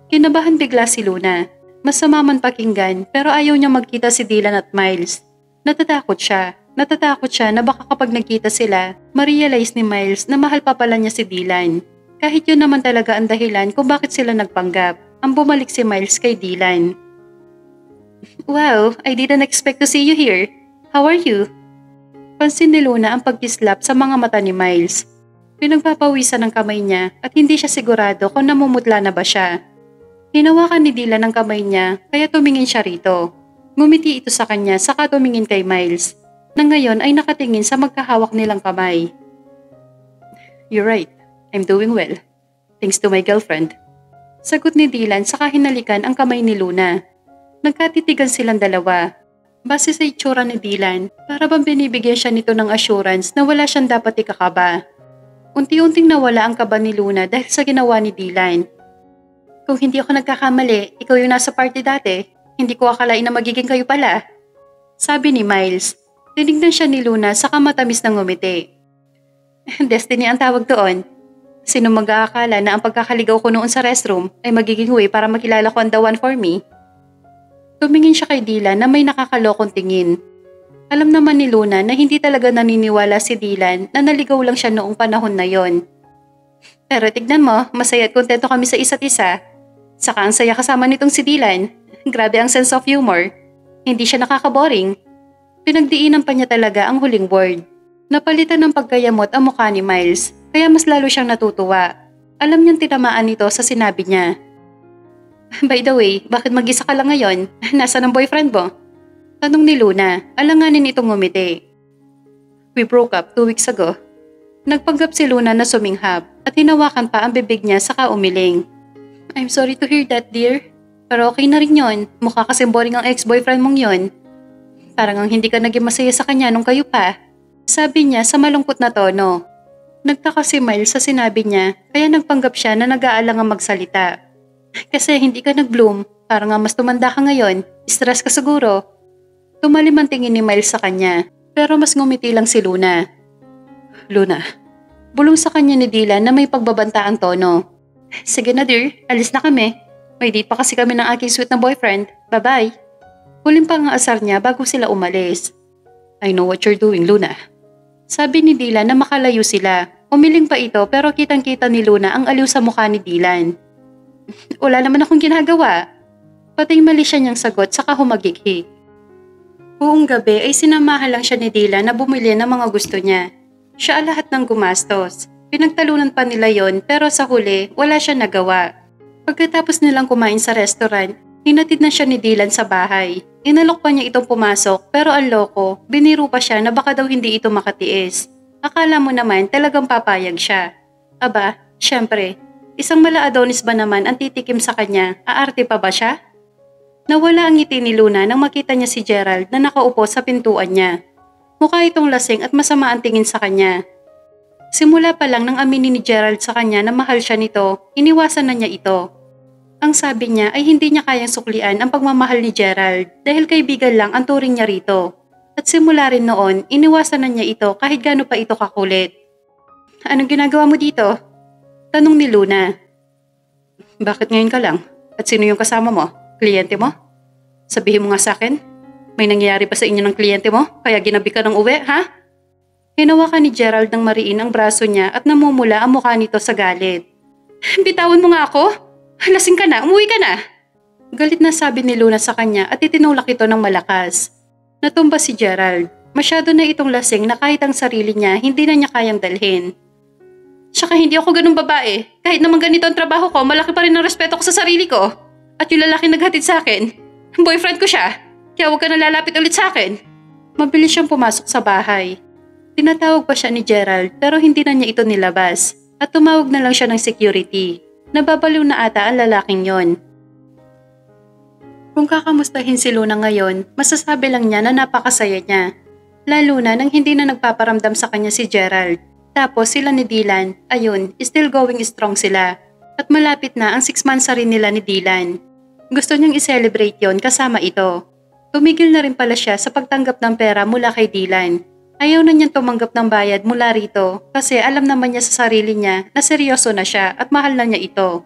Kinabahan bigla si Luna. Masama man pakinggan pero ayaw niya magkita si Dylan at Miles. Natatakot siya. Natatakot siya na baka kapag nagkita sila, ma-realize ni Miles na mahal pa pala niya si Dylan. Kahit yun naman talaga ang dahilan kung bakit sila nagpanggap. Ang bumalik si Miles kay Dylan. Wow, I didn't expect to see you here. How are you? Pansin ni Luna ang pagkislap sa mga mata ni Miles. Pinagpapawisan ng kamay niya at hindi siya sigurado kung namumutla na ba siya. Hinawakan ni Dylan ang kamay niya kaya tumingin siya rito. Ngumiti ito sa kanya saka tumingin kay Miles na ngayon ay nakatingin sa magkahawak nilang kamay. You're right, I'm doing well. Thanks to my girlfriend. Sagot ni Dylan saka hinalikan ang kamay ni Luna. Nagkatitigan silang dalawa. Base sa itsura ni Dylan, para bang binibigyan siya nito ng assurance na wala siyang dapat ikakaba. Unti-unting nawala ang kaba ni Luna dahil sa ginawa ni Dylan. Kung hindi ako nagkakamali, ikaw yung nasa party dati. Hindi ko akalain na magiging kayo pala. Sabi ni Miles. Tinignan siya ni Luna saka matamis na ngumiti. Destiny ang tawag doon. Sino mag-aakala na ang pagkakaligaw ko noon sa restroom ay magiging way para makilala ko ang the one for me? Tumingin siya kay Dylan na may nakakalokong tingin. Alam naman ni Luna na hindi talaga naniniwala si Dylan na naligaw lang siya noong panahon na yon. Pero tignan mo, masaya at kontento kami sa isa't isa. Saka ang saya kasama nitong si Dylan. Grabe ang sense of humor. Hindi siya nakakaboring. Pinagdiinan pa niya talaga ang huling word. Napalitan ng pagkayamot ang mukha ni Miles, kaya mas lalo siyang natutuwa. Alam niyang tinamaan nito sa sinabi niya. By the way, bakit mag-isa ka lang ngayon? Nasaan ang boyfriend mo? Tanong ni Luna, alanganin itong ngumiti. We broke up 2 weeks ago. Nagpanggap si Luna na suminghap at hinawakan pa ang bibig niya saka umiling. I'm sorry to hear that, dear. Pero okay na rin yon. Mukha kasing boring ang ex-boyfriend mong yon. Parang ang hindi ka naging masaya sa kanya nung kayo pa. Sabi niya sa malungkot na tono. Nagtaka si Miles sa sinabi niya kaya nagpanggap siya na nag-aalangang magsalita. Kasi hindi ka nag-bloom, parang nga mas tumanda ka ngayon, stress ka siguro. Tumalim ang tingin ni Miles sa kanya pero mas ngumiti lang si Luna. Luna, bulong sa kanya ni Dylan na may pagbabanta ang tono. Sige na dear, alis na kami. May date pa kasi kami ng aking sweet na boyfriend. Bye-bye. Huling pang-aasar niya bago sila umalis. I know what you're doing, Luna. Sabi ni Dylan na makalayo sila. Umiling pa ito pero kitang-kita ni Luna ang aliw sa mukha ni Dylan. Wala naman akong ginagawa. Patay mali siya niyang sagot saka humagikhi. Buong gabi ay sinamahan lang siya ni Dylan na bumili ng mga gusto niya. Siya ang lahat ng gumastos. Pinagtalunan pa nila yon pero sa huli wala siya nagawa. Pagkatapos nilang kumain sa restaurant, hinatid na siya ni Dylan sa bahay. Inalok pa niya itong pumasok pero ang loko, biniro pa siya na baka daw hindi ito makatiis. Akala mo naman talagang papayag siya. Aba, syempre, isang mala-Adonis ba naman ang titikim sa kanya, aarte pa ba siya? Nawala ang ngiti ni Luna nang makita niya si Gerald na nakaupo sa pintuan niya. Mukha itong lasing at masama ang tingin sa kanya. Simula pa lang nang aminin ni Gerald sa kanya na mahal siya nito, iniwasan na niya ito. Ang sabi niya ay hindi niya kayang suklian ang pagmamahal ni Gerald dahil kaibigan lang ang turing niya rito. At simula rin noon, iniwasan na niya ito kahit gaano pa ito kakulit. Anong ginagawa mo dito? Tanong ni Luna. Bakit ngayon ka lang? At sino yung kasama mo? Kliyente mo? Sabihin mo nga sa akin. May nangyayari pa sa inyo ng kliyente mo? Kaya ginabi ka ng uwi, ha? Hinawakan ni Gerald ng mariin ang braso niya at namumula ang mukha nito sa galit. Bitawan mo nga ako? Lasing ka na, umuwi ka na. Galit na sabi ni Luna sa kanya at itinulak ito ng malakas. Natumba si Gerald. Masyado na itong lasing na kahit ang sarili niya hindi na niya kayang dalhin. Tsaka hindi ako ganung babae. Kahit naman ganito ang trabaho ko, malaki pa rin ang respeto ko sa sarili ko. At yung lalaki naghatid sa akin, boyfriend ko siya. Kaya huwag ka na lalapit ulit sa akin. Mabilis siyang pumasok sa bahay. Tinatawag pa siya ni Gerald pero hindi na niya ito nilabas. At tumawag na lang siya ng security. Nababaliw na ata ang lalaking yon. Kung kakamustahin si Luna ngayon, masasabi lang niya na napakasaya niya. Lalo na nang hindi na nagpaparamdam sa kanya si Gerald. Tapos sila ni Dylan, ayun, still going strong sila. At malapit na ang 6 months rin nila ni Dylan. Gusto niyang i-celebrate yon kasama ito. Tumigil na rin pala siya sa pagtanggap ng pera mula kay Dylan. Ayaw na niyang tumanggap ng bayad mula rito kasi alam naman niya sa sarili niya na seryoso na siya at mahal na niya ito.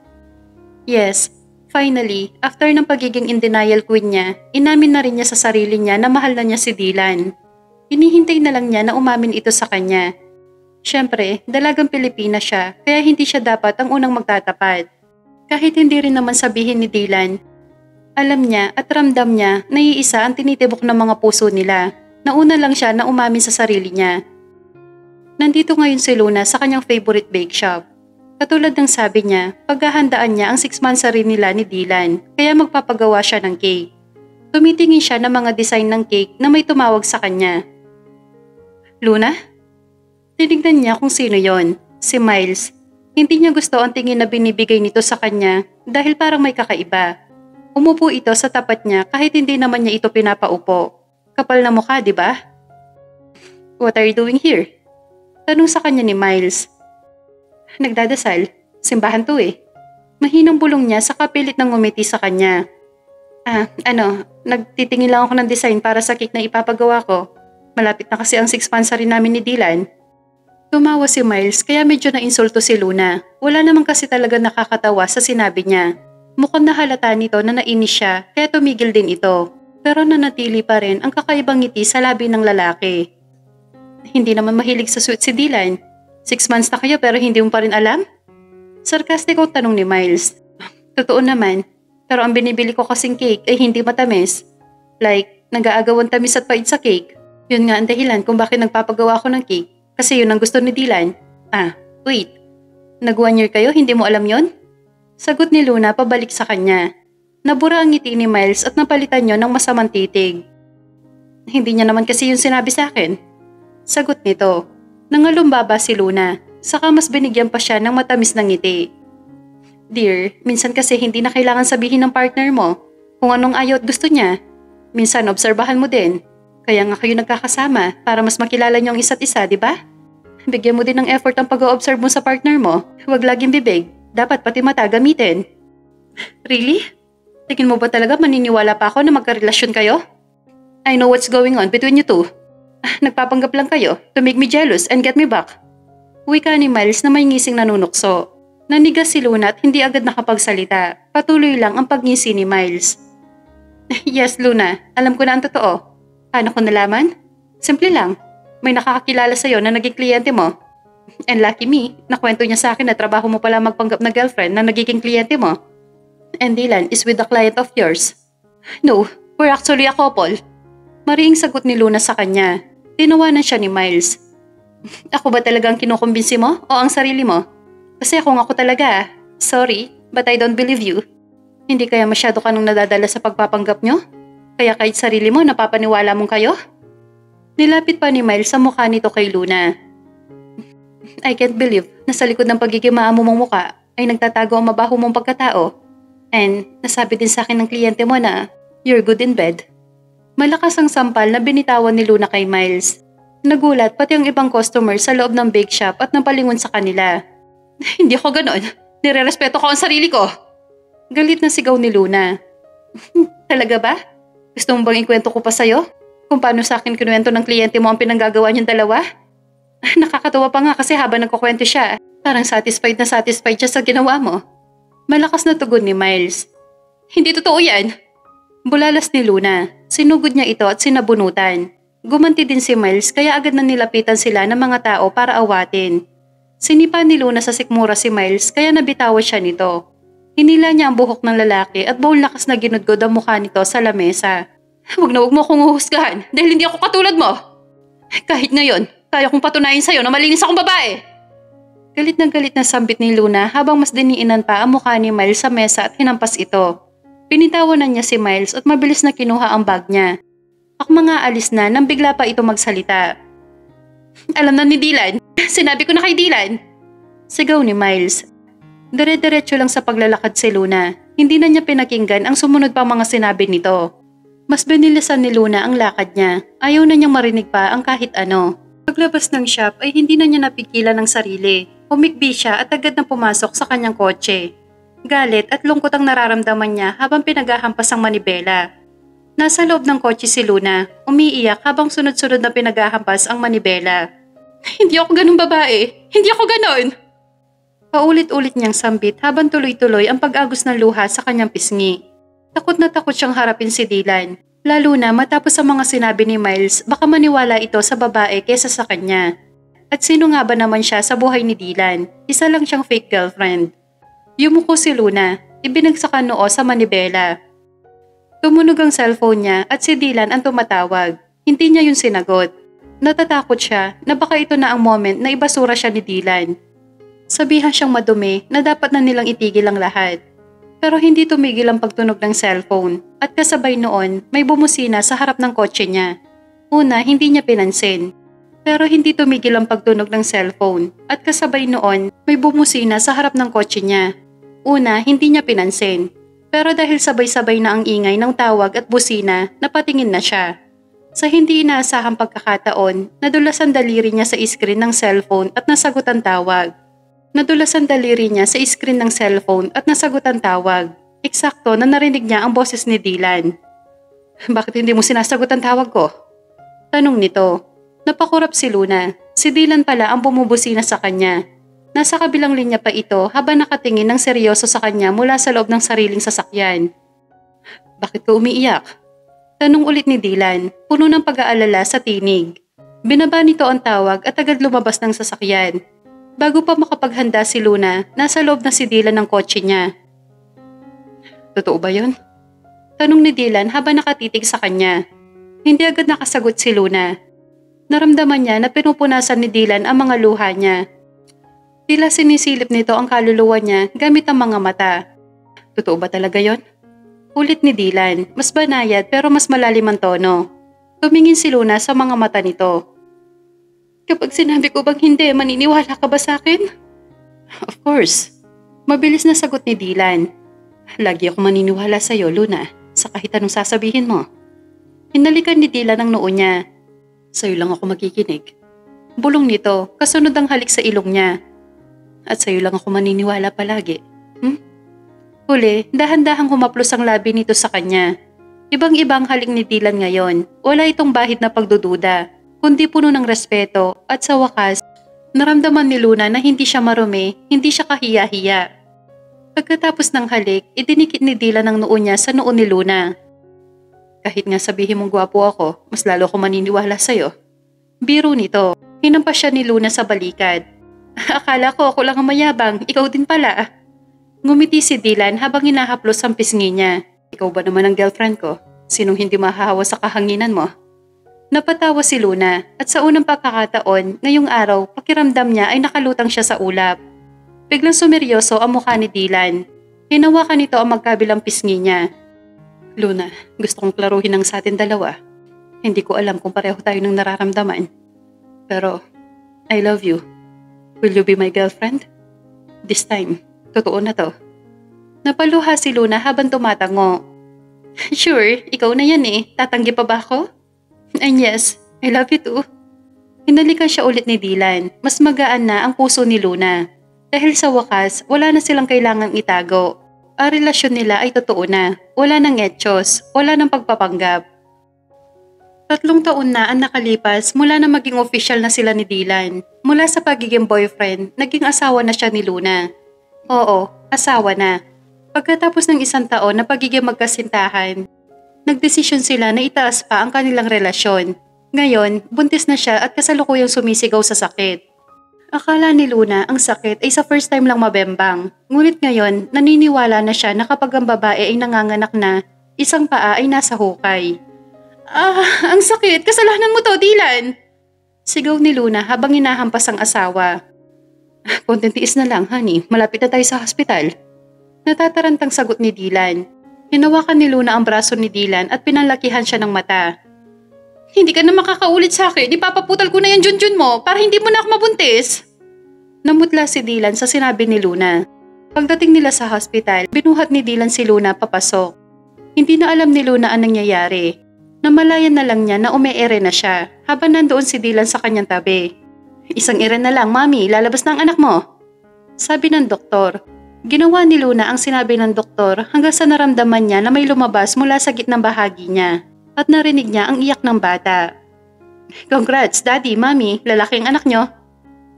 Yes, finally, after ng pagiging in denial queen niya, inamin na rin niya sa sarili niya na mahal na niya si Dylan. Hinihintay na lang niya na umamin ito sa kanya. Siyempre, dalagang Pilipina siya kaya hindi siya dapat ang unang magtatapat. Kahit hindi rin naman sabihin ni Dylan, alam niya at ramdam niya na iisa ang tinitibok ng mga puso nila. Nauna lang siya na umamin sa sarili niya. Nandito ngayon si Luna sa kanyang favorite bake shop. Katulad ng sabi niya, paghahandaan niya ang 6 months rin nila ni Dylan kaya magpapagawa siya ng cake. Tumitingin siya ng mga design ng cake na may tumawag sa kanya. Luna? Tinignan niya kung sino yon, si Miles. Hindi niya gusto ang tingin na binibigay nito sa kanya dahil parang may kakaiba. Umupo ito sa tapat niya kahit hindi naman niya ito pinapaupo. Kapal na mukha, di ba? What are you doing here? Tanong sa kanya ni Miles. Nagdadasal. Simbahan to eh. Mahinang bulong niya sa kapilit ng ngumiti sa kanya. Nagtitingin lang ako ng design para sa cake na ipapagawa ko. Malapit na kasi ang 6 months rin namin ni Dylan. Tumawa si Miles kaya medyo na-insulto si Luna. Wala naman kasi talaga nakakatawa sa sinabi niya. Mukhang nahalata nito na nainis siya kaya tumigil din ito. Pero nanatili pa rin ang kakaibang ngiti sa labi ng lalaki. Hindi naman mahilig sa sweet si Dylan. 6 months na kayo pero hindi mo pa rin alam? Sarkastiko tanong ni Miles. Totoo naman, pero ang binibili ko kasing cake ay hindi matamis. Like, nag-aagawan tamis at pait sa cake. Yun nga ang dahilan kung bakit nagpapagawa ako ng cake. Kasi yun ang gusto ni Dylan. Wait. Nag 1 year kayo, hindi mo alam yon? Sagot ni Luna pabalik sa kanya. Nabura ang ngiti ni Miles at napalitan niyo ng masamang titig. Hindi niya naman kasi yung sinabi sa akin. Sagot nito. Nangalumbaba si Luna, saka mas binigyan pa siya ng matamis na ngiti. Dear, minsan kasi hindi na kailangan sabihin ng partner mo kung anong ayaw at gusto niya. Minsan obserbahan mo din. Kaya nga kayo nagkakasama para mas makilala niyo ang isa't isa, di ba? Bigyan mo din ng effort ang pag-o-observe mo sa partner mo. Huwag laging bibig. Dapat pati mata gamitin. Really? Tingin mo ba talaga maniniwala pa ako na magkarelasyon kayo? I know what's going on between you two. Nagpapanggap lang kayo to make me jealous and get me back. Wika ni Miles na may ngising nanunukso. Nanigas si Luna at hindi agad nakapagsalita. Patuloy lang ang pagngisi ni Miles. Yes, Luna. Alam ko na ang totoo. Paano ko nalaman? Simple lang. May nakakakilala sa'yo na naging kliyente mo. And lucky me, nakwento niya sa akin na trabaho mo pala magpanggap na girlfriend na nagiging kliyente mo. And Dylan is with a client of yours. No, we're actually a couple. Mariing sagot ni Luna sa kanya. Tinawanan siya ni Miles. Ako ba talagang kinukumbinsi mo o ang sarili mo? Kasi kung ako talaga, sorry, but I don't believe you. Hindi kaya masyado ka nung nadadala sa pagpapanggap nyo? Kaya kahit sarili mo napapaniwala mong kayo? Nilapit pa ni Miles sa mukha nito kay Luna. I can't believe na sa likod ng pagiging maamo mong mukha ay nagtatago ang mabaho mong pagkatao. And nasabi din sa akin ng kliyente mo na you're good in bed. Malakas ang sampal na binitawan ni Luna kay Miles. Nagulat pati ang ibang customer sa loob ng bake shop at napalingon sa kanila. Hindi ako ganon. Nire-respeto ko ang sarili ko. Galit na sigaw ni Luna. Talaga ba? Gusto mo bang ikwento ko pa sa'yo? Kung paano sa akin kinuwento ng kliyente mo ang pinanggagawa niyong dalawa? Nakakatawa pa nga kasi habang nagkukwento siya, parang satisfied na satisfied siya sa ginawa mo. Malakas na tugon ni Miles. Hindi totoo yan. Bulalas ni Luna. Sinugod niya ito at sinabunutan. Gumanti din si Miles kaya agad na nilapitan sila ng mga tao para awatin. Sinipa ni Luna sa sikmura si Miles kaya nabitawan siya nito. Hinila niya ang buhok ng lalaki at buong lakas na ginudgod ang mukha nito sa lamesa. Huwag mo akong uhusgahan dahil hindi ako katulad mo. Kahit ngayon, kaya kong patunayan sa'yo na malinis akong babae. Galit na sambit ni Luna habang mas diniinan pa ang mukha ni Miles sa mesa at hinampas ito. Pinitawanan niya si Miles at mabilis na kinuha ang bag niya. Mga alis na nang bigla pa ito magsalita. Alam na ni Dylan. Sinabi ko na kay Dylan. Sigaw ni Miles. Dire-diretso lang sa paglalakad si Luna. Hindi na niya pinakinggan ang sumunod pa mga sinabi nito. Mas binilisan ni Luna ang lakad niya. Ayaw na niyang marinig pa ang kahit ano. Paglabas ng shop ay hindi na niya napigilan ng sarili. Humikbi siya at agad na pumasok sa kanyang kotse. Galit at lungkot ang nararamdaman niya habang pinaghahampas ang manibela. Nasa loob ng kotse si Luna, umiiyak habang sunod-sunod na pinaghahampas ang manibela. Hindi ako ganun babae! Hindi ako ganon! Paulit-ulit niyang sambit habang tuloy-tuloy ang pag-agos ng luha sa kanyang pisngi. Takot na takot siyang harapin si Dylan. Lalo na matapos sa mga sinabi ni Miles, baka maniwala ito sa babae kesa sa kanya. At sino nga ba naman siya sa buhay ni Dylan? Isa lang siyang fake girlfriend. Yumuko si Luna, ibinagsak ang noo sa manibela. Tumunog ang cellphone niya at si Dylan ang tumatawag. Hindi niya yun sinagot. Natatakot siya na baka ito na ang moment na ibasura siya ni Dylan. Sabihan siyang madumi na dapat na nilang itigil ang lahat. Pero hindi tumigil ang pagtunog ng cellphone at kasabay noon may bumusina sa harap ng kotse niya. Una, hindi niya pinansin. Pero hindi tumigil ang pagtunog ng cellphone at kasabay noon may bumusina sa harap ng kotse niya. Una, hindi niya pinansin. Pero dahil sabay-sabay na ang ingay ng tawag at busina, napatingin na siya. Sa hindi inaasahang pagkakataon, nadulas ang daliri niya sa screen ng cellphone at nasagot ang tawag. Nadulas ang daliri niya sa screen ng cellphone at nasagot ang tawag. Eksakto na narinig niya ang boses ni Dylan. Bakit hindi mo sinasagot ang tawag ko? Tanong nito. Napakurap si Luna. Si Dylan pala ang bumubusina sa kanya. Nasa kabilang linya pa ito habang nakatingin ng seryoso sa kanya mula sa loob ng sariling sasakyan. Bakit ka umiiyak? Tanong ulit ni Dylan, puno ng pag-aalala sa tinig. Binaba nito ang tawag at agad lumabas ng sasakyan. Bago pa makapaghanda si Luna, nasa loob na si Dylan ng kotse niya. Totoo ba yun? Tanong ni Dylan habang nakatitig sa kanya. Hindi agad nakasagot si Luna. Naramdaman niya na pinupunasan ni Dylan ang mga luha niya. Tila sinisilip nito ang kaluluwa niya gamit ang mga mata. Totoo ba talaga yon? Ulit ni Dylan, mas banayad pero mas malalim ang tono. Tumingin si Luna sa mga mata nito. Kapag sinabi ko bang hindi, maniniwala ka ba sa akin? Of course. Mabilis na sagot ni Dylan. Lagi ako maniniwala sa iyo, Luna, sa kahit anong sasabihin mo. Hinalikan ni Dylan ang noo niya. Sa'yo lang ako makikinig. Bulong nito, kasunod ang halik sa ilong niya. At sa'yo lang ako maniniwala palagi. Huli, dahan-dahang humaplos ang labi nito sa kanya. Ibang-ibang halik ni Dylan ngayon. Wala itong bahid na pagdududa, kundi puno ng respeto at sa wakas, naramdaman ni Luna na hindi siya marumi, hindi siya kahiya-hiya. Pagkatapos ng halik, idinikit ni Dylan ang noo niya sa noo ni Luna. Kahit nga sabihin mong gwapo ako, mas lalo ko maniniwala sa'yo. Biro nito, hinampas siya ni Luna sa balikat. Akala ko ako lang ang mayabang, ikaw din pala. Ngumiti si Dylan habang hinahaplos ang pisngi niya. Ikaw ba naman ang girlfriend ko? Sinong hindi mahahawa sa kahanginan mo? Napatawa si Luna at sa unang pagkakataon, ngayong araw, pakiramdam niya ay nakalutang siya sa ulap. Biglang sumeryoso ang mukha ni Dylan. Hinawakan nito ang magkabilang pisngi niya. Luna, gusto kong klaruhin ang sa atin dalawa. Hindi ko alam kung pareho tayo ng nararamdaman. Pero, I love you. Will you be my girlfriend? This time, totoo na to. Napaluha si Luna habang tumatango. Sure, ikaw na yan eh. Tatanggi pa ba ako? And yes, I love you too. Hinalikan siya ulit ni Dylan. Mas magaan na ang puso ni Luna. Dahil sa wakas, wala na silang kailangang itago. Ang relasyon nila ay totoo na. Wala nang etsyos, wala nang pagpapanggap. 3 taon na ang nakalipas mula na maging official na sila ni Dylan. Mula sa pagiging boyfriend, naging asawa na siya ni Luna. Oo, asawa na. Pagkatapos ng 1 taon na pagiging magkasintahan, nagdesisyon sila na itaas pa ang kanilang relasyon. Ngayon, buntis na siya at kasalukuyang sumisigaw sa sakit. Akala ni Luna ang sakit ay sa first time lang mabembang. Ngunit ngayon, naniniwala na siya na kapag ang babae ay nanganganak na, isang paa ay nasa hukay. Ang sakit! Kasalanan mo to, Dylan! Sigaw ni Luna habang hinahampas ang asawa. Konting tiis na lang, honey. Malapit na tayo sa hospital. Natatarantang sagot ni Dylan. Hinawakan ni Luna ang braso ni Dylan at pinalakihan siya ng mata. Hindi ka na makakaulit sa akin. Ipapaputal ko na yung junjun mo para hindi mo na ako mabuntis. Namutla si Dylan sa sinabi ni Luna. Pagdating nila sa hospital, binuhat ni Dylan si Luna papasok. Hindi na alam ni Luna ang nangyayari. Namalayan na lang niya na umeere na siya habang nandoon si Dylan sa kanyang tabi. Isang ere na lang, Mami. Lalabas na ang anak mo. Sabi ng doktor. Ginawa ni Luna ang sinabi ng doktor hanggang sa naramdaman niya na may lumabas mula sa gitnang bahagi niya at narinig niya ang iyak ng bata. Congrats, Daddy, Mami, lalaki ang anak niyo.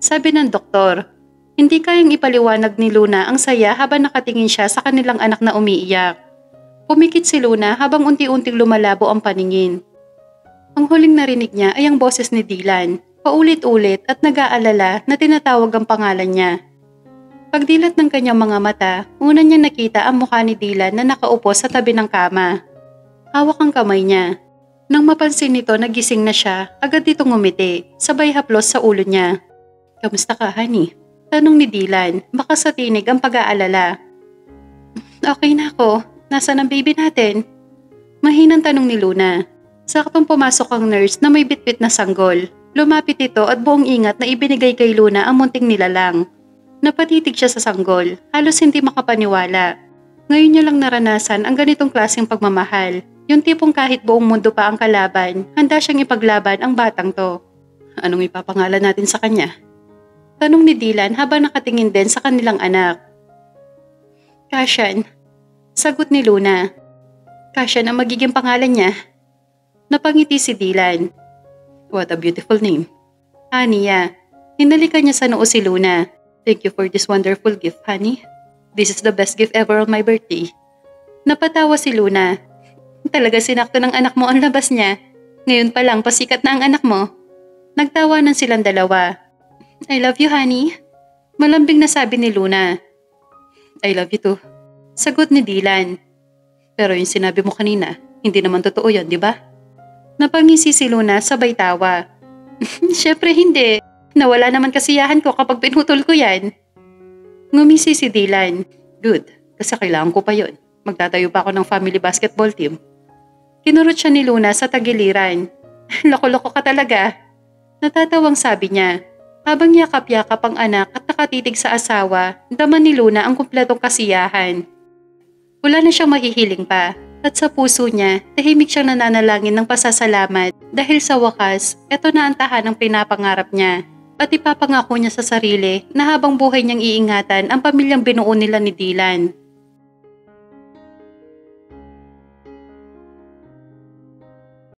Sabi ng doktor. Hindi kayang ipaliwanag ni Luna ang saya habang nakatingin siya sa kanilang anak na umiiyak. Pumikit si Luna habang unti-unting lumalabo ang paningin. Ang huling narinig niya ay ang boses ni Dylan, paulit-ulit at nag-aalala na tinatawag ang pangalan niya. Pagdilat ng kanyang mga mata, una niya nakita ang mukha ni Dylan na nakaupo sa tabi ng kama. Hawak ang kamay niya. Nang mapansin nito na gising na siya, agad ditong ngumiti, sabay haplos sa ulo niya. Kamusta ka, honey? Tanong ni Dylan, baka sa tinig ang pag-aalala. Okay na ako. Nasaan ang baby natin? Mahinang tanong ni Luna. Saktong pumasok ang nurse na may bitbit na sanggol. Lumapit ito at buong ingat na ibinigay kay Luna ang munting nilalang. Napatitig siya sa sanggol, halos hindi makapaniwala. Ngayon niya lang naranasan ang ganitong klaseng pagmamahal. Yung tipong kahit buong mundo pa ang kalaban, handa siyang ipaglaban ang batang to. Anong ipapangalan natin sa kanya? Tanong ni Dylan habang nakatingin din sa kanilang anak. Kashan. Sagot ni Luna. Kashan ang magiging pangalan niya. Napangiti si Dylan. What a beautiful name. Aniya. Hinalikan niya sa noo si Luna. Thank you for this wonderful gift, honey. This is the best gift ever on my birthday. Napatawa si Luna. Talaga sinakto ng anak mo ang labas niya. Ngayon pa lang pasikat na ang anak mo. Nagtawanan silang dalawa. I love you, honey. Malambing na sabi ni Luna. I love you too. Sagot ni Dylan. Pero yung sinabi mo kanina, hindi naman totoo yun, di ba? Napangisi si Luna sabay tawa. Syempre hindi. Nawala naman kasiyahan ko kapag pinutol ko yan. Ngumisi si Dylan. Good, kasi kailangan ko pa yon. Magtatayo pa ako ng family basketball team. Kinurot siya ni Luna sa tagiliran. Loko-loko ka talaga. Natatawang sabi niya. Habang yakap-yakap ang anak at nakatitig sa asawa, dama ni Luna ang kumpletong kasiyahan. Wala na siyang mahihiling pa. At sa puso niya, tahimik siyang nananalangin ng pasasalamat dahil sa wakas, eto na ang tahanang pinapangarap niya. At ipapangako niya sa sarili na habang buhay niyang iingatan ang pamilyang binuo nila ni Dylan.